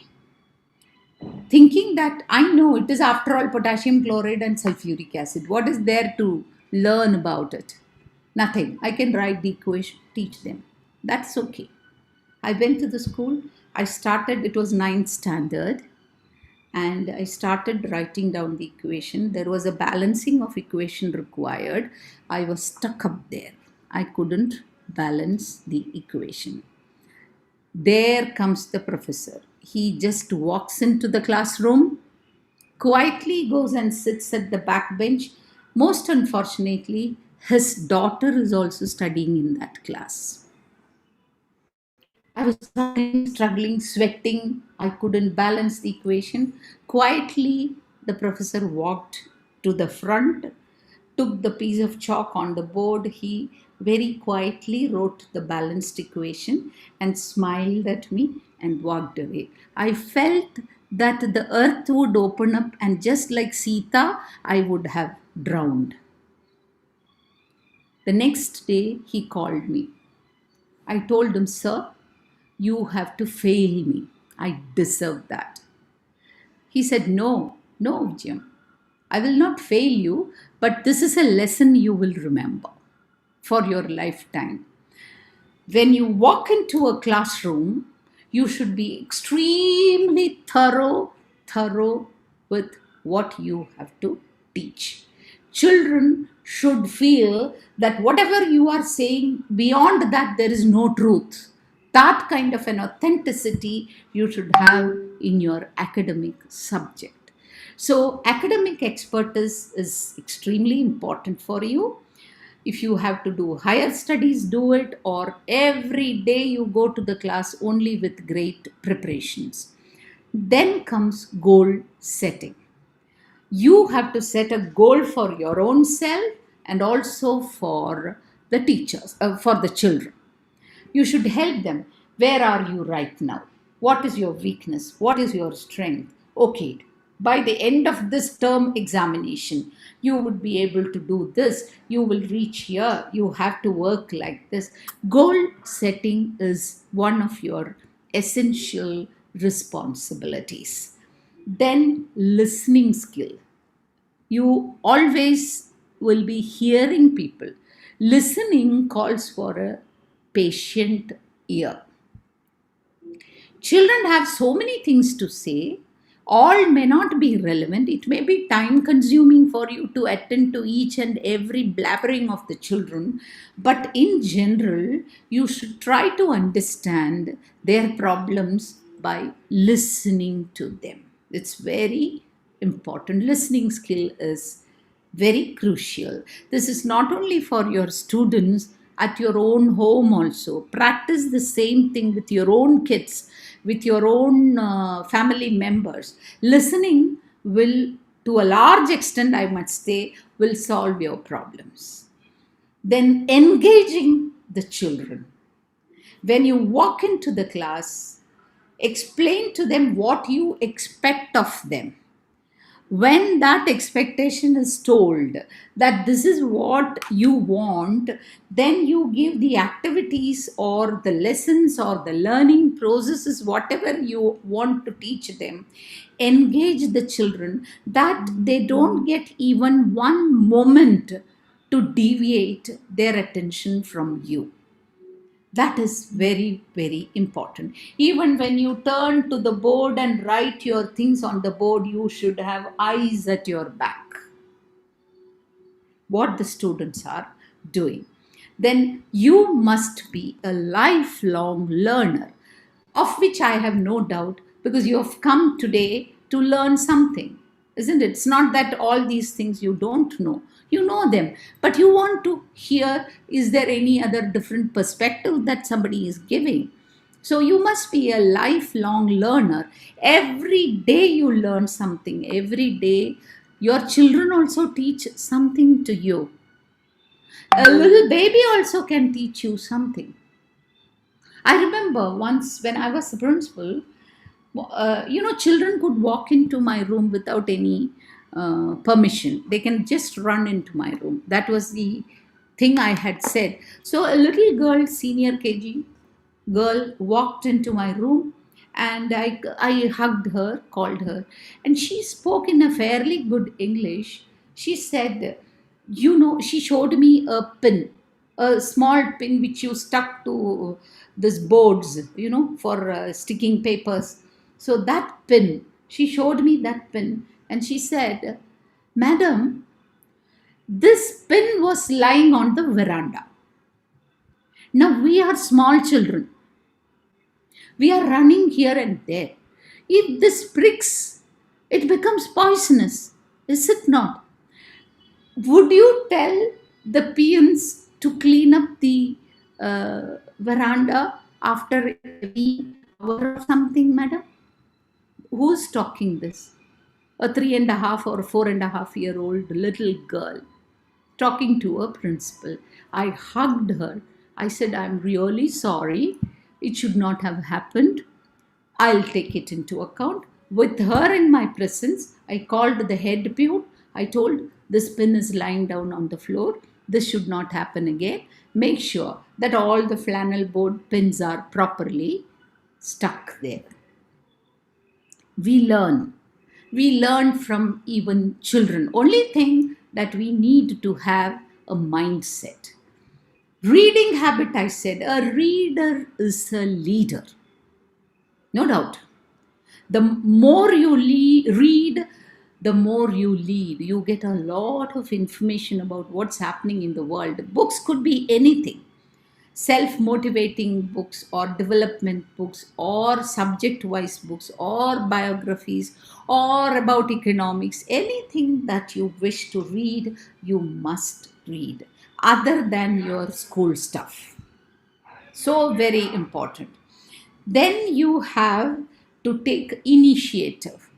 thinking that I know it is after all potassium chloride and sulfuric acid. What is there to learn about it? Nothing. I can write the equation, teach them. That's okay. I went to the school. I started, it was 9th standard, and I started writing down the equation. There was a balancing of equation required. I was stuck up there. I couldn't balance the equation. There comes the professor. He just walks into the classroom, quietly goes and sits at the back bench. Most unfortunately, his daughter is also studying in that class. I was struggling, sweating. I couldn't balance the equation. Quietly, the professor walked to the front, took the piece of chalk on the board. He very quietly wrote the balanced equation and smiled at me and walked away. I felt that the earth would open up, and just like Sita, I would have drowned. The next day, he called me. I told him, "Sir, you have to fail me. I deserve that." He said, "No, no, Jim. I will not fail you, but this is a lesson you will remember for your lifetime. When you walk into a classroom, you should be extremely thorough with what you have to teach. Children should feel that whatever you are saying, beyond that, there is no truth. That kind of an authenticity you should have in your academic subject. So, academic expertise is extremely important for you. If you have to do higher studies, do it, or every day you go to the class only with great preparations. Then comes goal setting. You have to set a goal for your own self and also for the teachers, for the children. You should help them. Where are you right now? What is your weakness? What is your strength? Okay, by the end of this term examination, you would be able to do this. You will reach here. You have to work like this. Goal setting is one of your essential responsibilities. Then, listening skill. You always will be hearing people. Listening calls for a patient ear. Children have so many things to say. All may not be relevant. It may be time consuming for you to attend to each and every blabbering of the children. But in general, you should try to understand their problems by listening to them. It's very important. Listening skill is very crucial. This is not only for your students, at your own home also. Practice the same thing with your own kids, with your own family members. Listening will, to a large extent, I must say, will solve your problems. Then engaging the children. When you walk into the class, explain to them what you expect of them. When that expectation is told that this is what you want, then you give the activities or the lessons or the learning processes, whatever you want to teach them. Engage the children that they don't get even one moment to deviate their attention from you. That is very, very important. Even when you turn to the board and write your things on the board, you should have eyes at your back. What the students are doing. Then you must be a lifelong learner, of which I have no doubt, because you have come today to learn something, isn't it? It's not that all these things you don't know. You know them, but you want to hear, is there any other different perspective that somebody is giving? So you must be a lifelong learner. Every day you learn something. Every day your children also teach something to you. A little baby also can teach you something. I remember once when I was the principal, children could walk into my room without any permission. They can just run into my room. That was the thing I had said. So a little girl, senior KG girl, walked into my room, and I hugged her, called her, and she spoke in a fairly good English. She said, she showed me a pin, a small pin which you stuck to this boards, for sticking papers. So that pin, she showed me that pin, and she said, "Madam, this pin was lying on the veranda. Now we are small children. We are running here and there. If this pricks, it becomes poisonous, is it not? Would you tell the peons to clean up the veranda after every hour or something, madam? Who's talking this? A 3.5 or 4.5 year old little girl talking to a principal. I hugged her. I said, I'm really sorry. It should not have happened. I'll take it into account. With her in my presence, I called the head pew. I told, this pin is lying down on the floor. This should not happen again. Make sure that all the flannel board pins are properly stuck there. We learn. We learn from even children. Only thing that we need to have a mindset. Reading habit, I said, a reader is a leader. No doubt. The more you read, the more you lead. You get a lot of information about what's happening in the world. Books could be anything. Self-motivating books or development books or subject-wise books or biographies or about economics. Anything that you wish to read, you must read, other than your school stuff. So very important. Then you have to take initiative.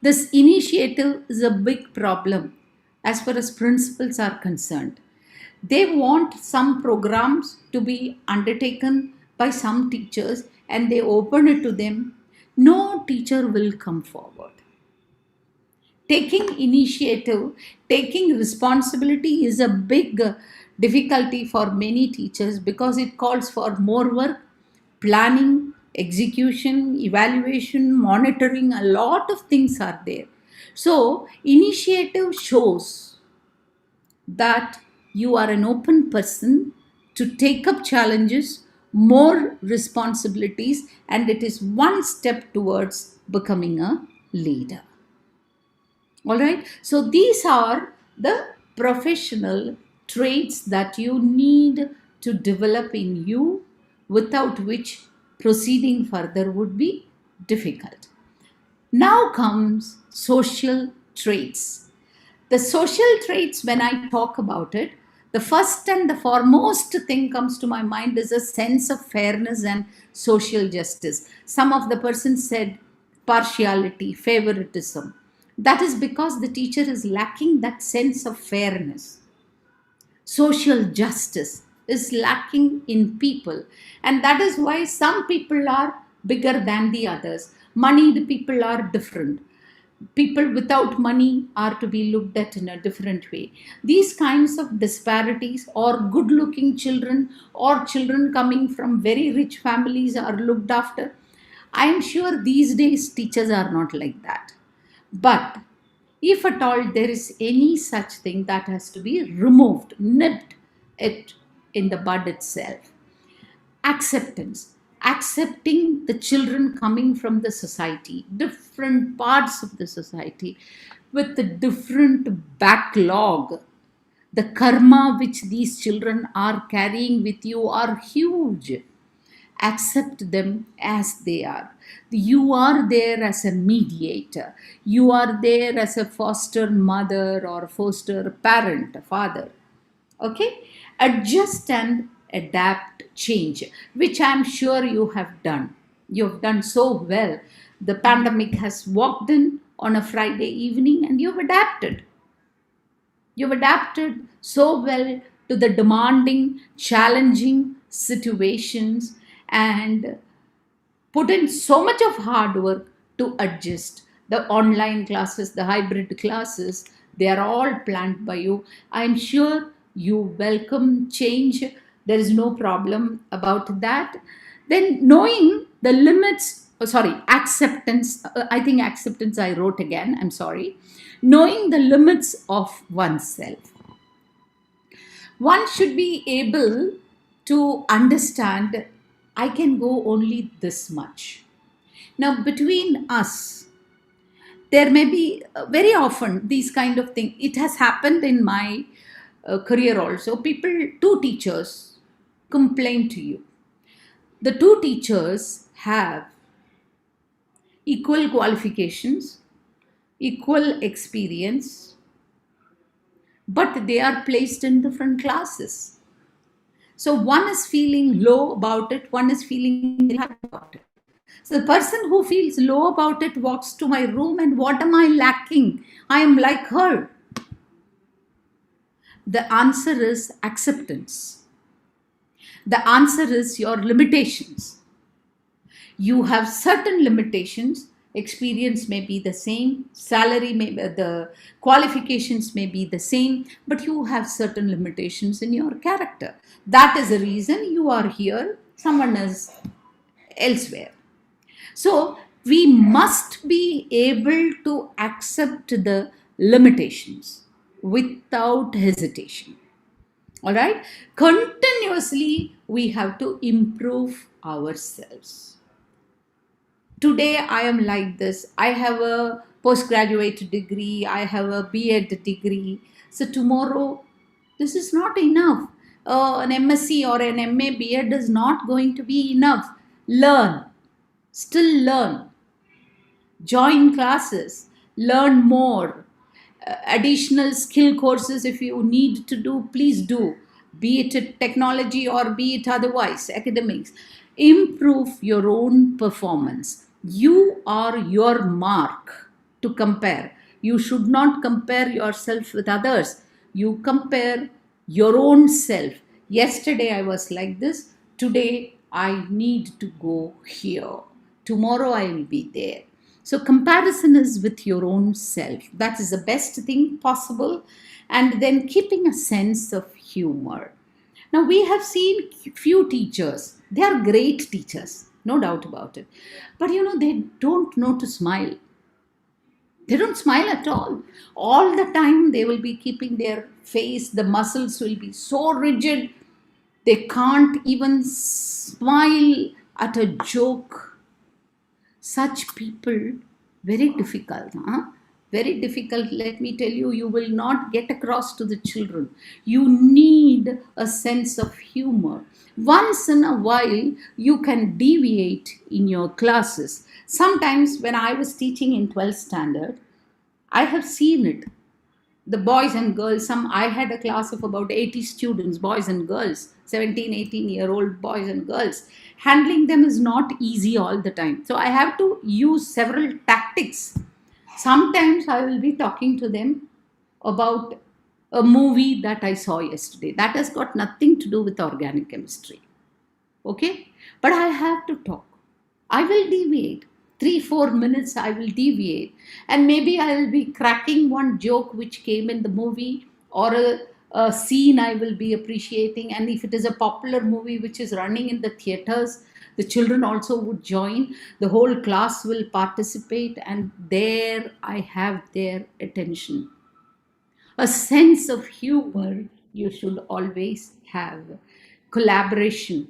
This initiative is a big problem as far as principals are concerned. They want some programs to be undertaken by some teachers and they open it to them. No teacher will come forward. Taking initiative, taking responsibility is a big difficulty for many teachers because it calls for more work, planning, execution, evaluation, monitoring. A lot of things are there. So, initiative shows that you are an open person to take up challenges, more responsibilities, and it is one step towards becoming a leader. All right, so these are the professional traits that you need to develop in you, without which proceeding further would be difficult. Now comes social traits. The social traits, when I talk about it, the first and the foremost thing comes to my mind is a sense of fairness and social justice. Some of the persons said partiality, favoritism. That is because the teacher is lacking that sense of fairness. Social justice is lacking in people, and that is why some people are bigger than the others. Moneyed people are different. People without money are to be looked at in a different way. These kinds of disparities, or good looking children or children coming from very rich families are looked after. I am sure these days teachers are not like that. But if at all there is any such thing, that has to be removed, nipped it in the bud itself. Acceptance. Accepting the children coming from the society, different parts of the society, with the different backlog. The karma which these children are carrying with you are huge. Accept them as they are. You are there as a mediator. You are there as a foster mother or foster parent, father. Okay? Adjust and adapt, change, which I'm sure you have done. You've done so well. The pandemic has walked in on a Friday evening and you've adapted. You've adapted so well to the demanding, challenging situations and put in so much of hard work to adjust. The online classes, the hybrid classes, they are all planned by you. I'm sure you welcome change. There is no problem about that. Then knowing the limits, acceptance. I think acceptance I wrote again. I'm sorry. Knowing the limits of oneself. One should be able to understand, I can go only this much. Now, between us, there may be very often these kind of things. It has happened in my career also. Two teachers complain to you. The two teachers have equal qualifications, equal experience, but they are placed in different classes. So one is feeling low about it, one is feeling very happy about it. So the person who feels low about it walks to my room, and what am I lacking? I am like her. The answer is acceptance. The answer is your limitations. You have certain limitations. Experience may be the same, salary may be, the qualifications may be the same, but you have certain limitations in your character. That is the reason you are here, someone is elsewhere. So we must be able to accept the limitations without hesitation. All right, continuously we have to improve ourselves. Today I am like this, I have a postgraduate degree, I have a B.Ed degree. So tomorrow this is not enough. An MSc or an MA B.Ed is not going to be enough. Learn, still learn, join classes, learn more. Additional skill courses, if you need to do, please do, be it technology or be it otherwise, academics. Improve your own performance. You are your mark to compare. You should not compare yourself with others. You compare your own self. Yesterday I was like this, today I need to go here, tomorrow I will be there. So comparison is with your own self. That is the best thing possible. And then keeping a sense of humor. Now we have seen few teachers. They are great teachers, no doubt about it. But they don't know to smile. They don't smile at all. All the time they will be keeping their face, the muscles will be so rigid. They can't even smile at a joke. Such people, very difficult, huh? Very difficult. Let me tell you, you will not get across to the children. You need a sense of humor. Once in a while, you can deviate in your classes. Sometimes when I was teaching in 12th standard, I have seen it. The boys and girls, I had a class of about 80 students, boys and girls, 17, 18-year-old boys and girls. Handling them is not easy all the time. So I have to use several tactics. Sometimes I will be talking to them about a movie that I saw yesterday. That has got nothing to do with organic chemistry. Okay? But I have to talk. I will deviate. 3-4 minutes I will deviate, and maybe I will be cracking one joke which came in the movie, or a scene I will be appreciating. And if it is a popular movie which is running in the theaters, the children also would join, the whole class will participate, and there I have their attention. A sense of humor you should always have. Collaboration,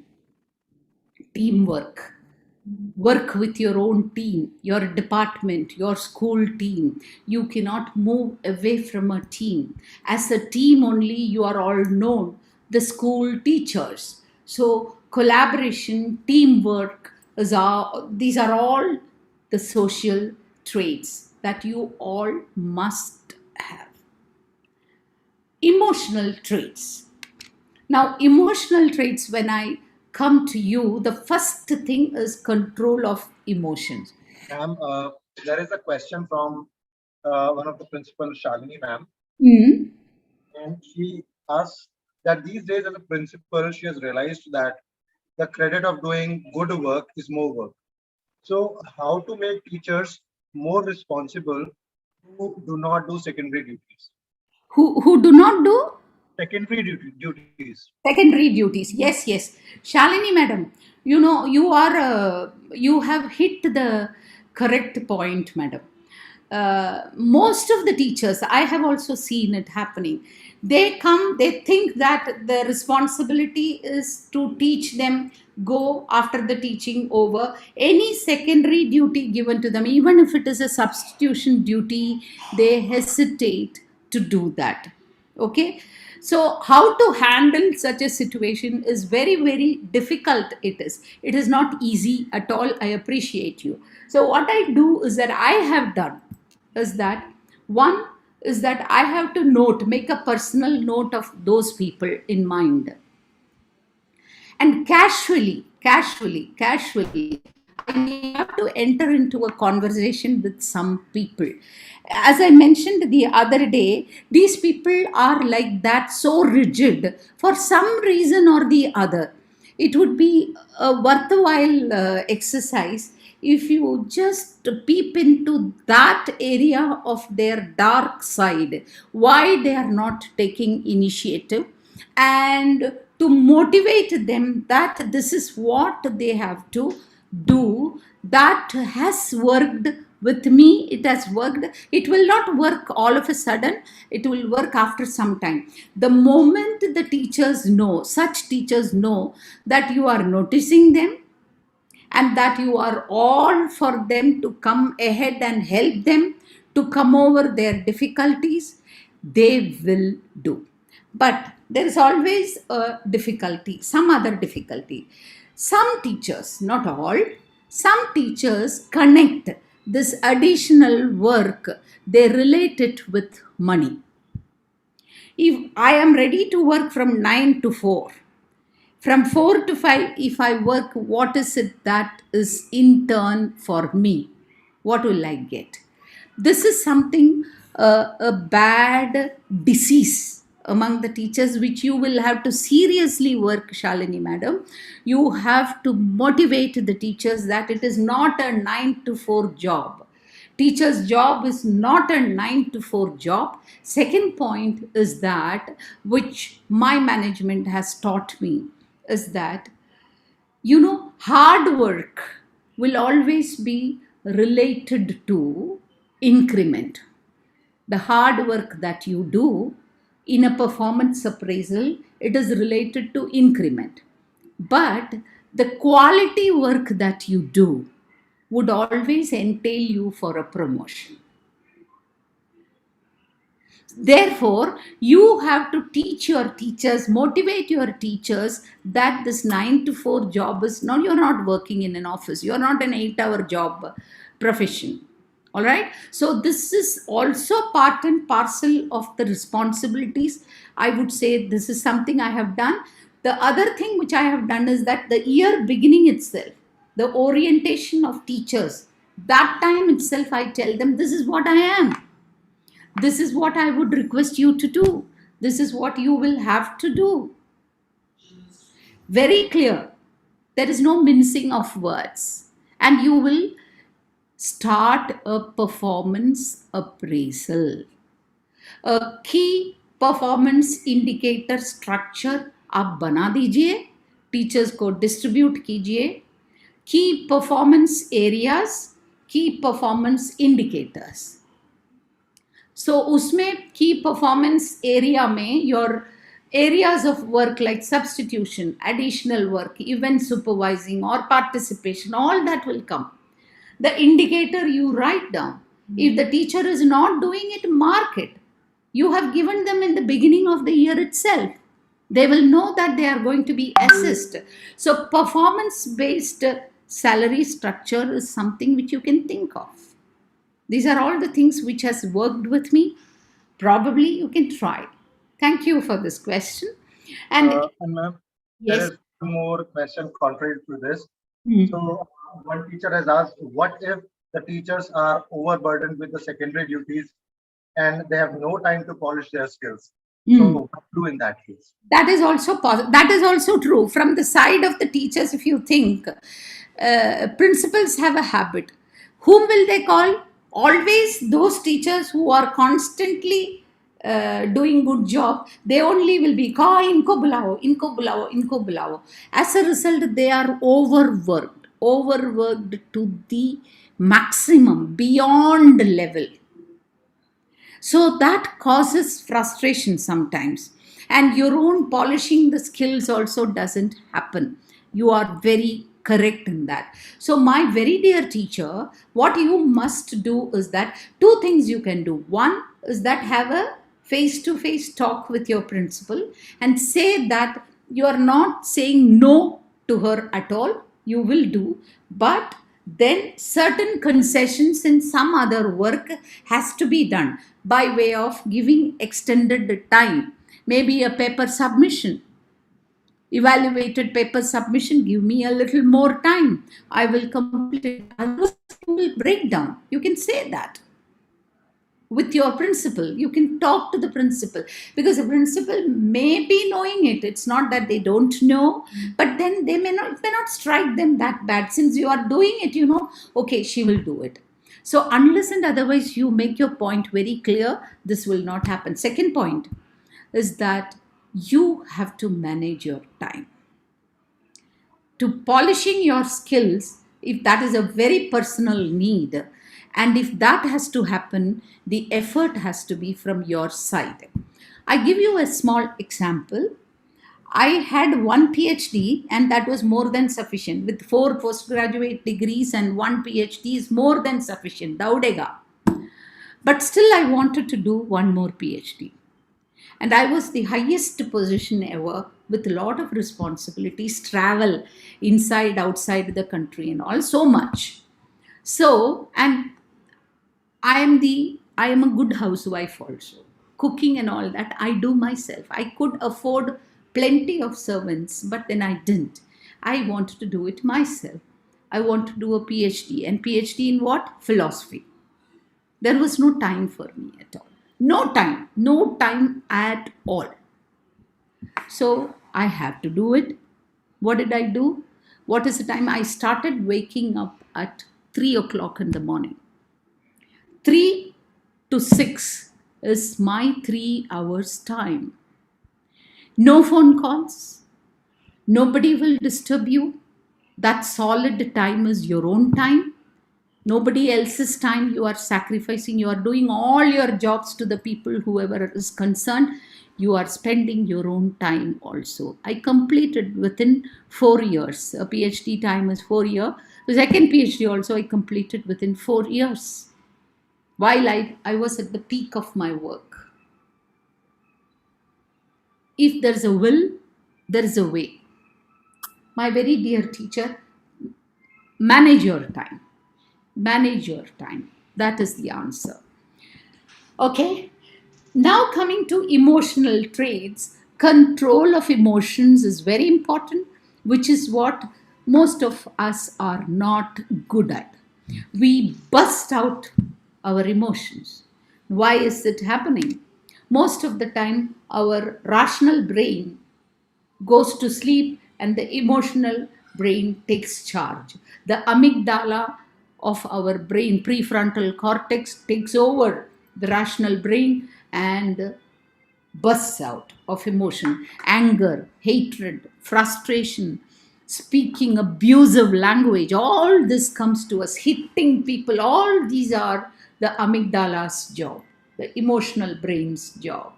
teamwork. Work with your own team, your department, your school team. You cannot move away from a team. As a team only, you are all known, the school teachers. So collaboration, teamwork, these are all the social traits that you all must have. Emotional traits. Now, emotional traits, when I come to you, the first thing is control of emotions. Ma'am, there is a question from one of the principals, Shalini ma'am, Mm. and she asks that these days as a principal, she has realized that the credit of doing good work is more work. So how to make teachers more responsible who do not do secondary duties? Who do not do Secondary duties. secondary duties? Yes, yes. Shalini madam, you have hit the correct point, madam. Most of the teachers, I have also seen it happening. They think that the responsibility is to teach them, go after the teaching over. Any secondary duty given to them, even if it is a substitution duty, they hesitate to do that. Okay? So, how to handle such a situation is very, very difficult. It is not easy at all. I appreciate you. So, what I do is that I have done is that one, is that I have to make a personal note of those people in mind. And casually, I may have to enter into a conversation with some people. As I mentioned the other day, these people are like that, so rigid for some reason or the other. It would be a worthwhile exercise if you just peep into that area of their dark side, why they are not taking initiative, and to motivate them that this is what they have to do. That has worked with me, it has worked. It will not work all of a sudden, it will work after some time. The moment the teachers know, such teachers know that you are noticing them, and that you are all for them to come ahead and help them to come over their difficulties, they will do. But there is always a difficulty, some other difficulty. Some teachers, not all, some teachers connect this additional work, they relate it with money. If I am ready to work from 9 to 4, from 4 to 5, if I work, what is it that is in turn for me? What will I get? This is something, a bad disease among the teachers, which you will have to seriously work, Shalini madam. You have to motivate the teachers that it is not a 9 to 4 job. Teacher's job is not a 9 to 4 job. Second point is that, which my management has taught me, is that, hard work will always be related to increment. The hard work that you do in a performance appraisal, it is related to increment. But the quality work that you do would always entail you for a promotion. Therefore, you have to teach your teachers, motivate your teachers that this 9 to 4 job is not, you're not working in an office, you're not an 8-hour job profession. All right. So, this is also part and parcel of the responsibilities. I would say this is something I have done. The other thing which I have done is that the year beginning itself, the orientation of teachers, that time itself, I tell them, this is what I am. This is what I would request you to do. This is what you will have to do. Very clear. There is no mincing of words. And you will start a performance appraisal. A key performance indicator structure आप बना दीजिए, teachers को distribute कीजिए. की performance areas, की performance indicators. सो उसमें की performance area में your areas of work like substitution, additional work, event supervising or participation, all that will come. The indicator you write down. If the teacher is not doing it, mark it. You have given them in the beginning of the year itself. They will know that they are going to be assessed. So performance-based salary structure is something which you can think of. These are all the things which has worked with me. Probably you can try. Thank you for this question. And ma'am, yes. There is one more question contrary to this. So one teacher has asked, what if the teachers are overburdened with the secondary duties and they have no time to polish their skills? So what do in that case? That is also that is also true. From the side of the teachers, if you think, principals have a habit. Whom will they call? Always those teachers who are constantly doing good job. They only will be call inko bulao, inko bulao, inko bulao. As a result, they are overworked to the maximum, beyond level. So that causes frustration sometimes. And your own polishing the skills also doesn't happen. You are very correct in that. So my very dear teacher, what you must do is that two things you can do. One is that have a face-to-face talk with your principal and say that you are not saying no to her at all. You will do, but then certain concessions in some other work has to be done by way of giving extended time, maybe a paper submission, evaluated paper submission, give me a little more time, I will complete it, otherwise you will break down. You can say that with your principal. You can talk to the principal, because the principal may be knowing it. It's not that they don't know, but then they may not strike them that bad. Since you are doing it, okay, she will do it. So unless and otherwise you make your point very clear, this will not happen. Second point is that you have to manage your time. To polishing your skills, if that is a very personal need, and if that has to happen, the effort has to be from your side. I give you a small example. I had one PhD, and that was more than sufficient. With 4 postgraduate degrees and 1 PhD is more than sufficient. Daudega. But still, I wanted to do one more PhD. And I was the highest position ever, with a lot of responsibilities, travel inside, outside the country, and all, so much. So, and I am a good housewife also. Cooking and all that I do myself. I could afford plenty of servants, but then I didn't. I wanted to do it myself. I want to do a PhD. And PhD in what? Philosophy. There was no time for me at all. No time at all. So I have to do it. What did I do? What is the time? I started waking up at 3 o'clock in the morning. 3 to 6 is my 3 hours time. No phone calls. Nobody will disturb you. That solid time is your own time. Nobody else's time you are sacrificing. You are doing all your jobs to the people, whoever is concerned. You are spending your own time also. I completed within 4 years. A PhD time is 4 years. The second PhD also I completed within 4 years. While I was at the peak of my work. If there's a will, there is a way. My very dear teacher, manage your time. Manage your time. That is the answer. Okay. Now coming to emotional traits, control of emotions is very important, which is what most of us are not good at. We bust out our emotions. Why is it happening? Most of the time, our rational brain goes to sleep and the emotional brain takes charge. The amygdala of our brain, prefrontal cortex, takes over the rational brain and bursts out of emotion. Anger, hatred, frustration, speaking abusive language, all this comes to us, hitting people. All these are the amygdala's job, the emotional brain's job.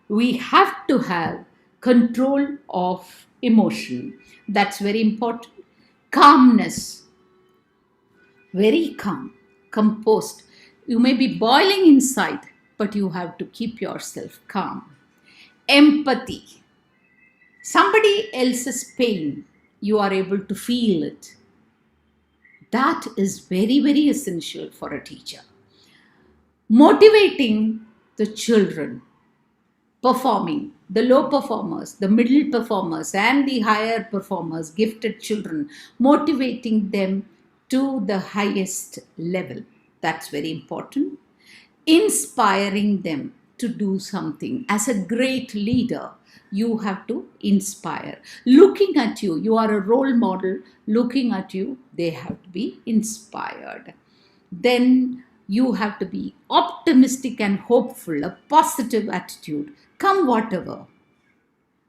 We have to have control of emotion. That's very important. Calmness, very calm, composed. You may be boiling inside, but you have to keep yourself calm. Empathy, somebody else's pain, you are able to feel it. That is very, very essential for a teacher. Motivating the children, performing, the low performers, the middle performers, and the higher performers, gifted children, motivating them to the highest level. That's very important. Inspiring them to do something. As a great leader, you have to inspire. Looking at you, you are a role model. Looking at you, they have to be inspired. Then you have to be optimistic and hopeful, a positive attitude. Come whatever,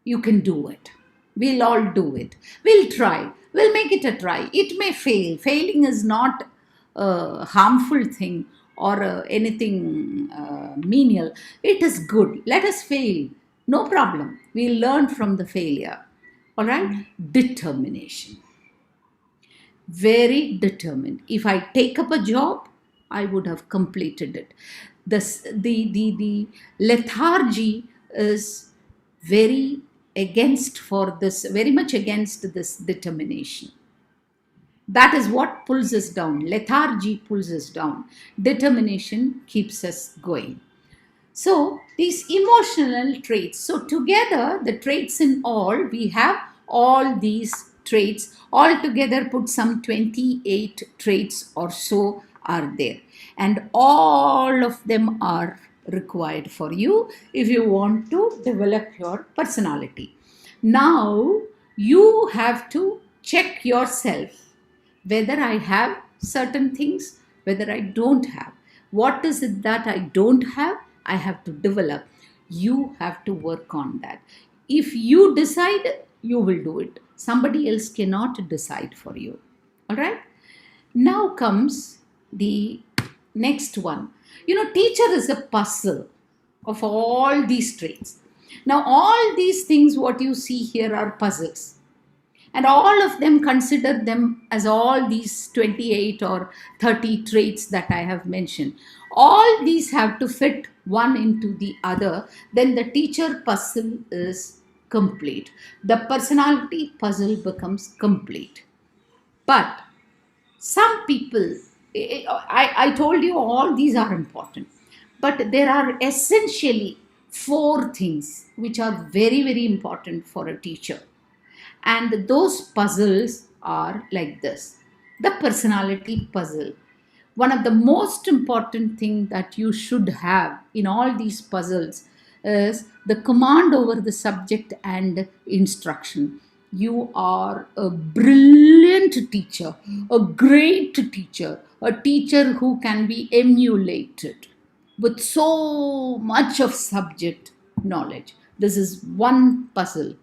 you can do it. We'll all do it. We'll try. We'll make it a try. It may fail. Failing is not a harmful thing or anything menial. It is good. Let us fail. No problem. We'll learn from the failure. All right? Determination. Very determined. If I take up a job, I would have completed it. The lethargy is very against for this, very much against this determination. That is what pulls us down. Lethargy pulls us down. Determination keeps us going. So these emotional traits. So together, the traits in all, we have all these traits. All together put some 28 traits or so are there. And all of them are required for you if you want to develop your personality. Now you have to check yourself whether I have certain things, whether I don't have. What is it that I don't have? I have to develop. You have to work on that. If you decide, you will do it. Somebody else cannot decide for you. All right? Now comes the next one. Teacher is a puzzle of all these traits. Now, all these things, what you see here, are puzzles, and all of them, consider them as all these 28 or 30 traits that I have mentioned. All these have to fit one into the other. Then the teacher puzzle is complete. The personality puzzle becomes complete. But some people, I told you all these are important. But there are essentially four things which are very, very important for a teacher. And those puzzles are like this. The personality puzzle. One of the most important thing that you should have in all these puzzles is the command over the subject and instruction. You are a brilliant teacher, a great teacher, a teacher who can be emulated with so much of subject knowledge. This is one puzzle.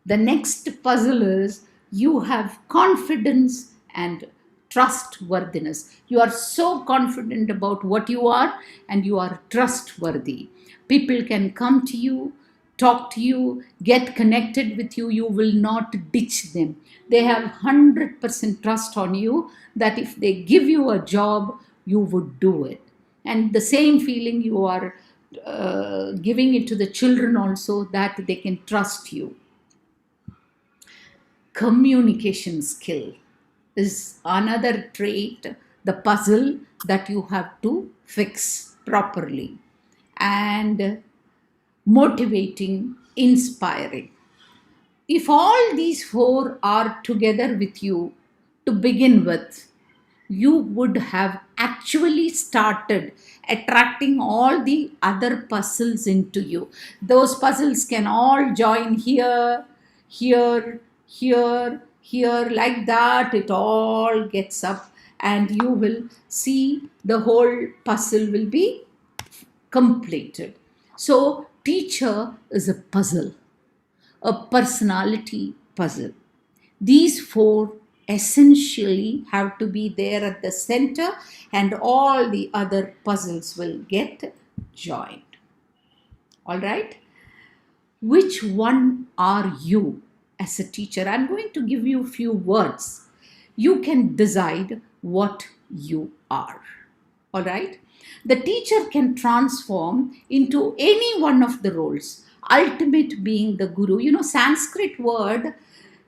The next puzzle is you have confidence and trustworthiness. You are so confident about what you are and you are trustworthy. People can come to you, talk to you, get connected with you. You will not ditch them. They have 100% trust on you that if they give you a job, you would do it. And the same feeling you are giving it to the children also, that they can trust you. Communication skill is another trait, the puzzle that you have to fix properly. And motivating, inspiring. If all these four are together with you to begin with, you would have actually started attracting all the other puzzles into you. Those puzzles can all join here, here, here, here, like that. It all gets up, and you will see the whole puzzle will be completed. So, teacher is a puzzle, a personality puzzle. These four essentially have to be there at the center, and all the other puzzles will get joined. All right? Which one are you as a teacher? I'm going to give you a few words. You can decide what you are. All right? The teacher can transform into any one of the roles, ultimate being the guru. Sanskrit word,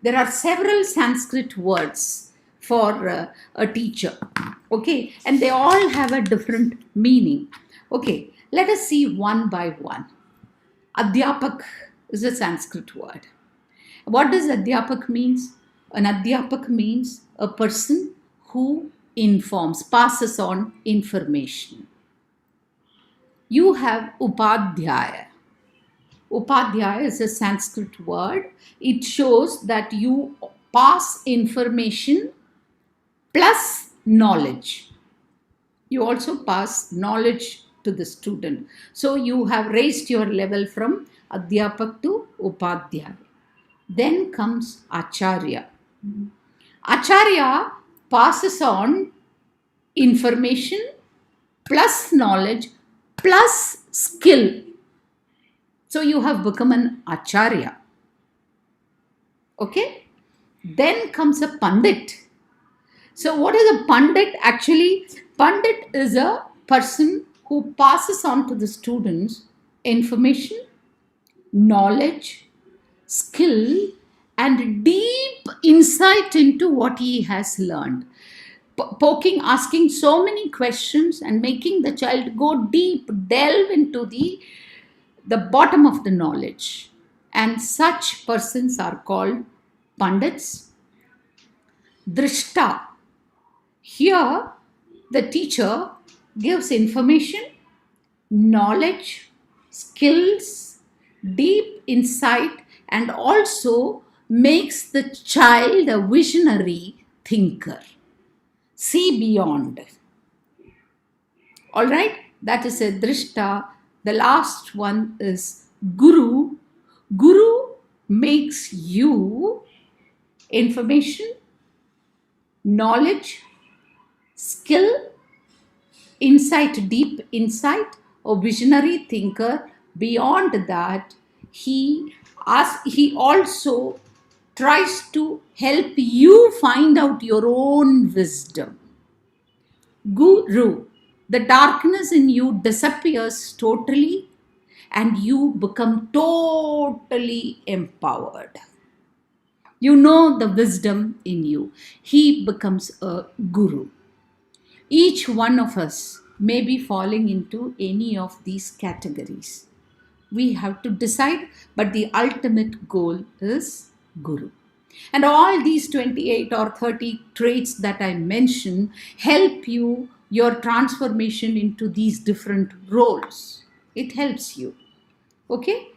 there are several Sanskrit words for a teacher. Okay, and they all have a different meaning. Okay, let us see one by one. Adhyapak is a Sanskrit word. What does Adhyapak means? An Adhyapak means a person who informs, passes on information. You have Upadhyaya. Upadhyaya is a Sanskrit word. It shows that you pass information plus knowledge. You also pass knowledge to the student. So you have raised your level from Adhyapak to Upadhyaya. Then comes Acharya. Acharya passes on information plus knowledge plus skill. So you have become an Acharya. Okay? Then comes a Pandit. So what is a Pandit? Actually, Pandit is a person who passes on to the students information, knowledge, skill, and deep insight into what he has learned. Poking, asking so many questions and making the child go deep, delve into the bottom of the knowledge. And such persons are called Pandits. Drishta. Here, the teacher gives information, knowledge, skills, deep insight, and also makes the child a visionary thinker. See beyond. All right, that is a drishta. The last one is guru. Guru makes you information, knowledge, skill, insight, deep insight, a visionary thinker. Beyond that, he also tries to help you find out your own wisdom. Guru, the darkness in you disappears totally and you become totally empowered. You know the wisdom in you. He becomes a guru. Each one of us may be falling into any of these categories. We have to decide, but the ultimate goal is guru. And all these 28 or 30 traits that I mentioned help you, your transformation into these different roles. It helps you. Okay?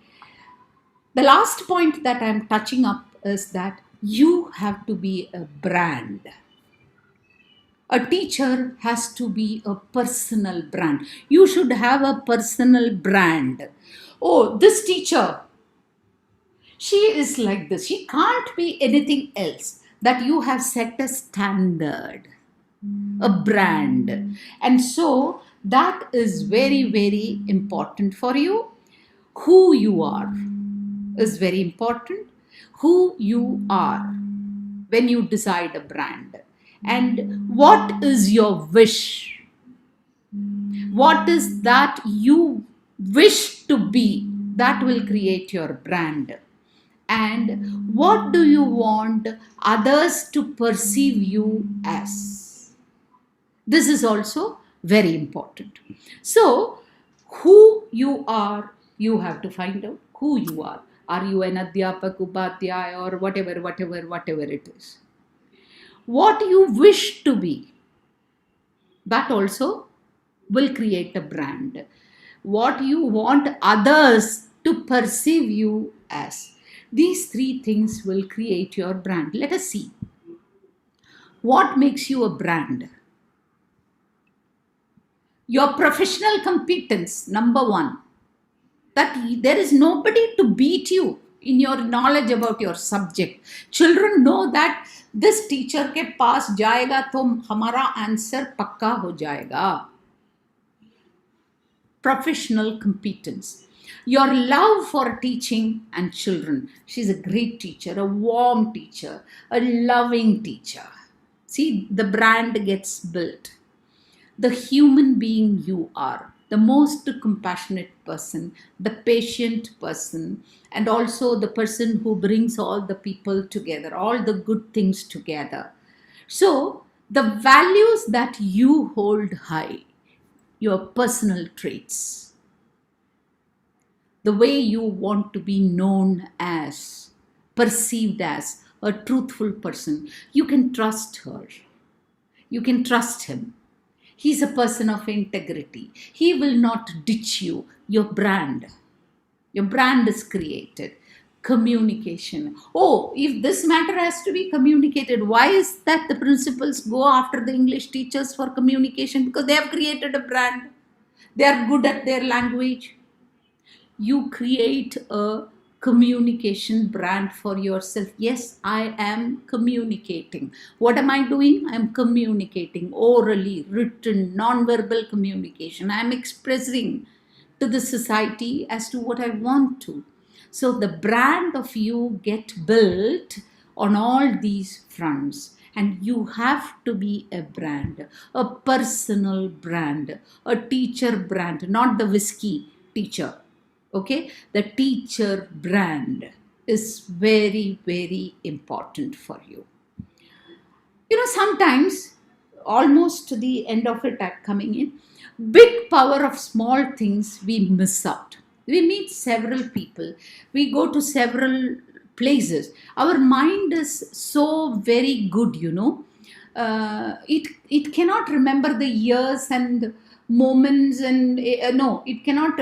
The last point that I'm touching up is that you have to be a brand. A teacher has to be a personal brand. You should have a personal brand. Oh, this teacher, she is like this. She can't be anything else. That you have set a standard, a brand. And so that is very, very important for you. Who you are is very important. Who you are when you decide a brand. And what is your wish? What is that you wish to be? That will create your brand. And what do you want others to perceive you as? This is also very important. So, who you are, you have to find out who you are. Are you an Adhyapak, Upadhyaya, or whatever it is? What you wish to be, that also will create a brand. What you want others to perceive you as. These three things will create your brand. Let us see. What makes you a brand? Your professional competence, number one. That there is nobody to beat you in your knowledge about your subject. Children know that this teacher के पास जाएगा तो हमारा answer पक्का हो जाएगा. Professional competence. Your love for teaching and children. She's a great teacher, a warm teacher, a loving teacher. See, the brand gets built. The human being you are, the most compassionate person, the patient person, and also the person who brings all the people together, all the good things together. So, the values that you hold high, your personal traits, the way you want to be known as, perceived as a truthful person, you can trust her, you can trust him. He's a person of integrity. He will not ditch you. Your brand is created. Communication. Oh, if this matter has to be communicated, why is that the principals go after the English teachers for communication? Because they have created a brand. They are good at their language. You create a communication brand for yourself. Yes, I am communicating. What am I doing? I am communicating orally, written, non-verbal communication. I am expressing to the society as to what I want to. So the brand of you get built on all these fronts. And you have to be a brand, a personal brand, a teacher brand, not the whiskey teacher. Okay, the teacher brand. is very, very important for you. Sometimes almost to the end of it are coming in, big power of small things we miss out. We meet several people, we go to several places, our mind is so very good, it cannot remember the years and moments, and no, it cannot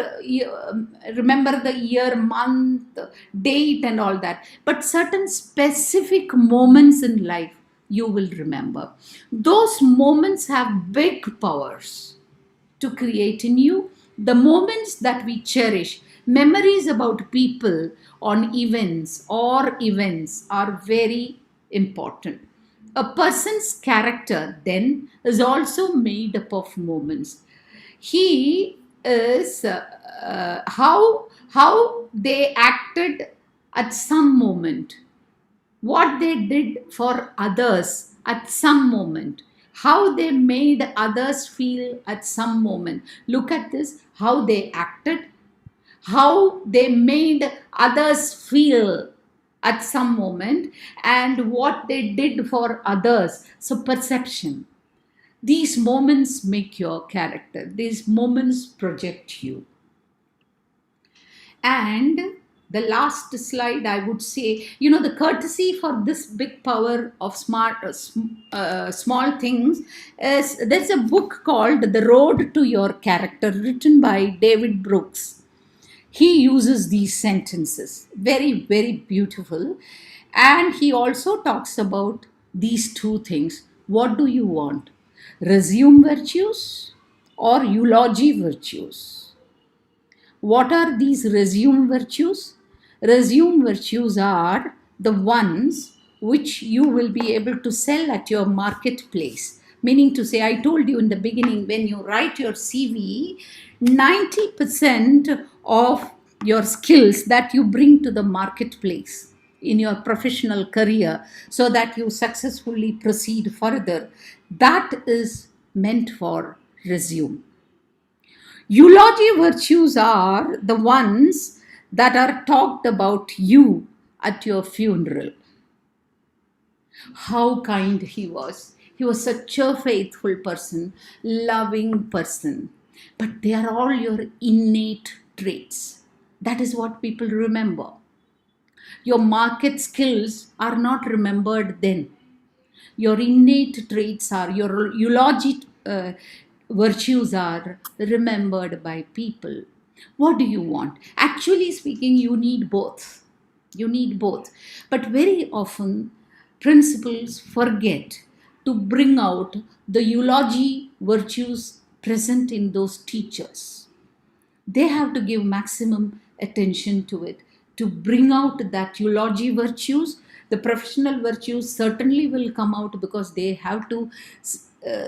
remember the year, month, date and all that, but certain specific moments in life you will remember. Those moments have big powers to create in you. The moments that we cherish, memories about people on events are very important. A person's character then is also made up of moments. He is how they acted at some moment, what they did for others at some moment, how they made others feel at some moment. Look at this, how they acted, how they made others feel at some moment, and what they did for others. So, perception. These moments make your character, these moments project you. And the last slide, I would say, the courtesy for this big power of small things is, there's a book called The Road to Your Character, written by David Brooks. He uses these sentences, very, very beautiful. And he also talks about these two things. What do you want? Resume virtues or eulogy virtues? What are these resume virtues? Resume virtues are the ones which you will be able to sell at your marketplace. Meaning to say, I told you in the beginning, when you write your CV, 90% of your skills that you bring to the marketplace in your professional career so that you successfully proceed further, that is meant for resume. Eulogy virtues are the ones that are talked about you at your funeral. How kind he was. He was such a faithful person, loving person. But they are all your innate traits. That is what people remember. Your market skills are not remembered then. Your innate traits are, your eulogy virtues are remembered by people. What do you want? Actually speaking, you need both. You need both. But very often, principals forget to bring out the eulogy virtues present in those teachers. They have to give maximum attention to it to bring out that eulogy virtues. The professional virtues certainly will come out because they have to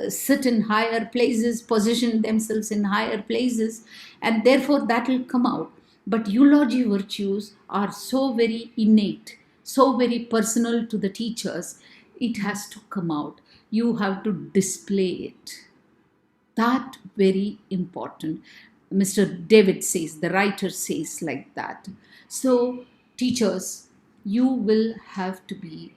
sit in higher places, position themselves in higher places, and therefore that will come out. But eulogy virtues are so very innate, so very personal to the teachers, it has to come out. You have to display it. That very important. Mr. David says, the writer says like that. So teachers, you will have to be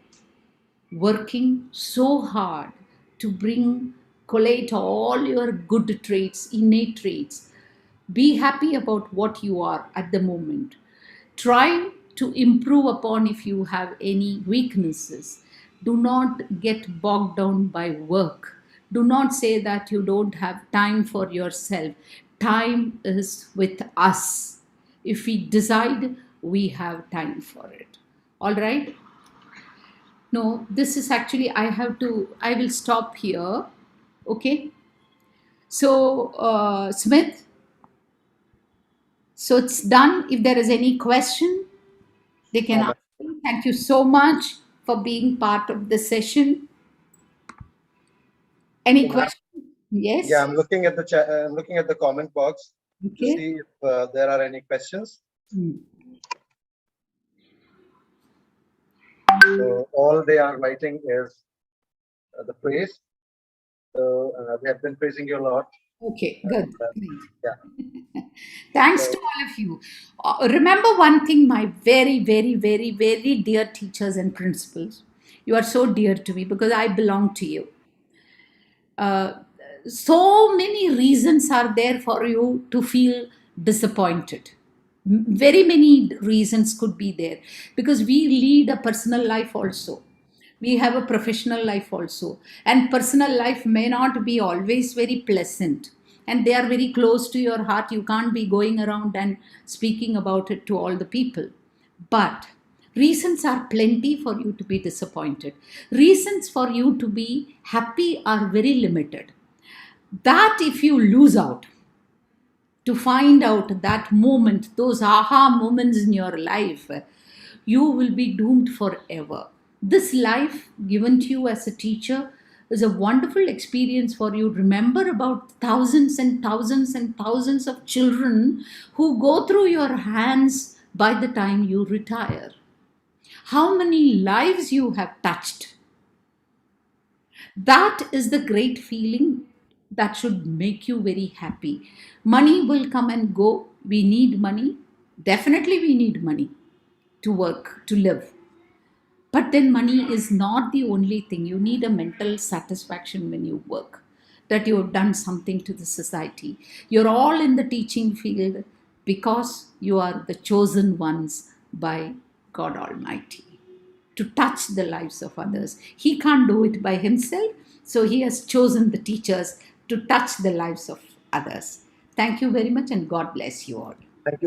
working so hard to bring, collate all your good traits, innate traits. Be happy about what you are at the moment. Try to improve upon if you have any weaknesses. Do not get bogged down by work. Do not say that you don't have time for yourself. Time is with us. If we decide, we have time for it. All right? No, this is actually, I will stop here. Okay? So, Smith, so it's done. If there is any question, they can ask me. Thank you so much for being part of the session. Any questions? Yeah, Yes? I'm looking at the chat. I'm looking at the comment box to Okay. see if there are any questions. So all they are writing is the praise. So they have been praising you a lot. Okay, good. Uh, Great. yeah. Thanks to So all of you. Remember one thing, my very, very, very, very dear teachers and principals. You are so dear to me because I belong to you. Uh, so many reasons are there for you to feel disappointed. Very many reasons could be there because we lead a personal life also. We have a professional life also, and personal life may not be always very pleasant, and they are very close to your heart. You can't be going around and speaking about it to all the people, but reasons are plenty for you to be disappointed. Reasons for you to be happy are very limited. That if you lose out to find out that moment, those aha moments in your life, you will be doomed forever. This life given to you as a teacher is a wonderful experience for you. Remember about thousands and thousands and thousands of children who go through your hands by the time you retire. How many lives you have touched. That is the great feeling that should make you very happy. Money will come and go. We need money. Definitely, we need money to work, to live. But then, money is not the only thing. You need a mental satisfaction when you work, that you have done something to the society. You're all in the teaching field because you are the chosen ones by God Almighty to touch the lives of others. He can't do it by himself, so he has chosen the teachers to touch the lives of others. Thank you very much, and God bless you all.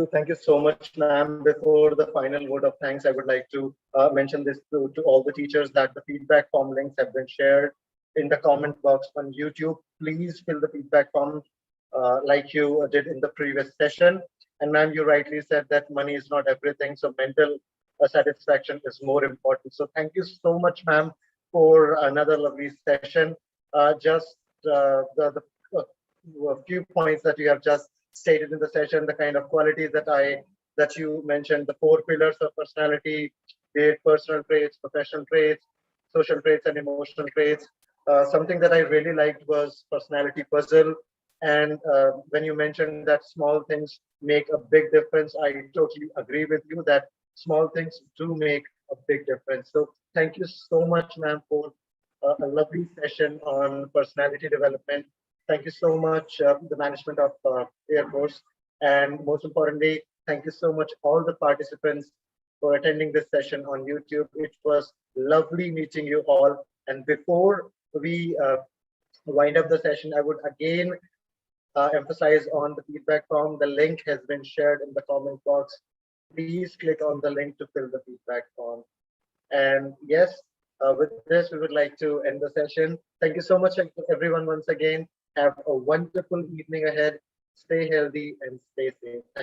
thank you so much, ma'am. Before the final word of thanks, I would like to mention this to all the teachers that the feedback form links have been shared in the comment box on YouTube. Please fill the feedback form like you did in the previous session. And ma'am, you rightly said that money is not everything, so mental satisfaction is more important. So thank you so much, ma'am, for another lovely session. Just the few points that you have just stated in the session, the kind of qualities that you mentioned, the four pillars of personality, be it personal traits, professional traits, social traits, and emotional traits. Something that I really liked was personality puzzle. And when you mentioned that small things make a big difference, I totally agree with you that small things do make a big difference. So thank you so much, ma'am, for a lovely session on personality development. Thank you so much, the management of Air Force. And most importantly, thank you so much, all the participants, for attending this session on YouTube. It was lovely meeting you all. And before we wind up the session, I would again emphasize on the feedback form. The link has been shared in the comment box. Please click on the link to fill the feedback form. And yes, with this, we would like to end the session. Thank you so much, everyone, once again. Have a wonderful evening ahead. Stay healthy and stay safe. Thank you.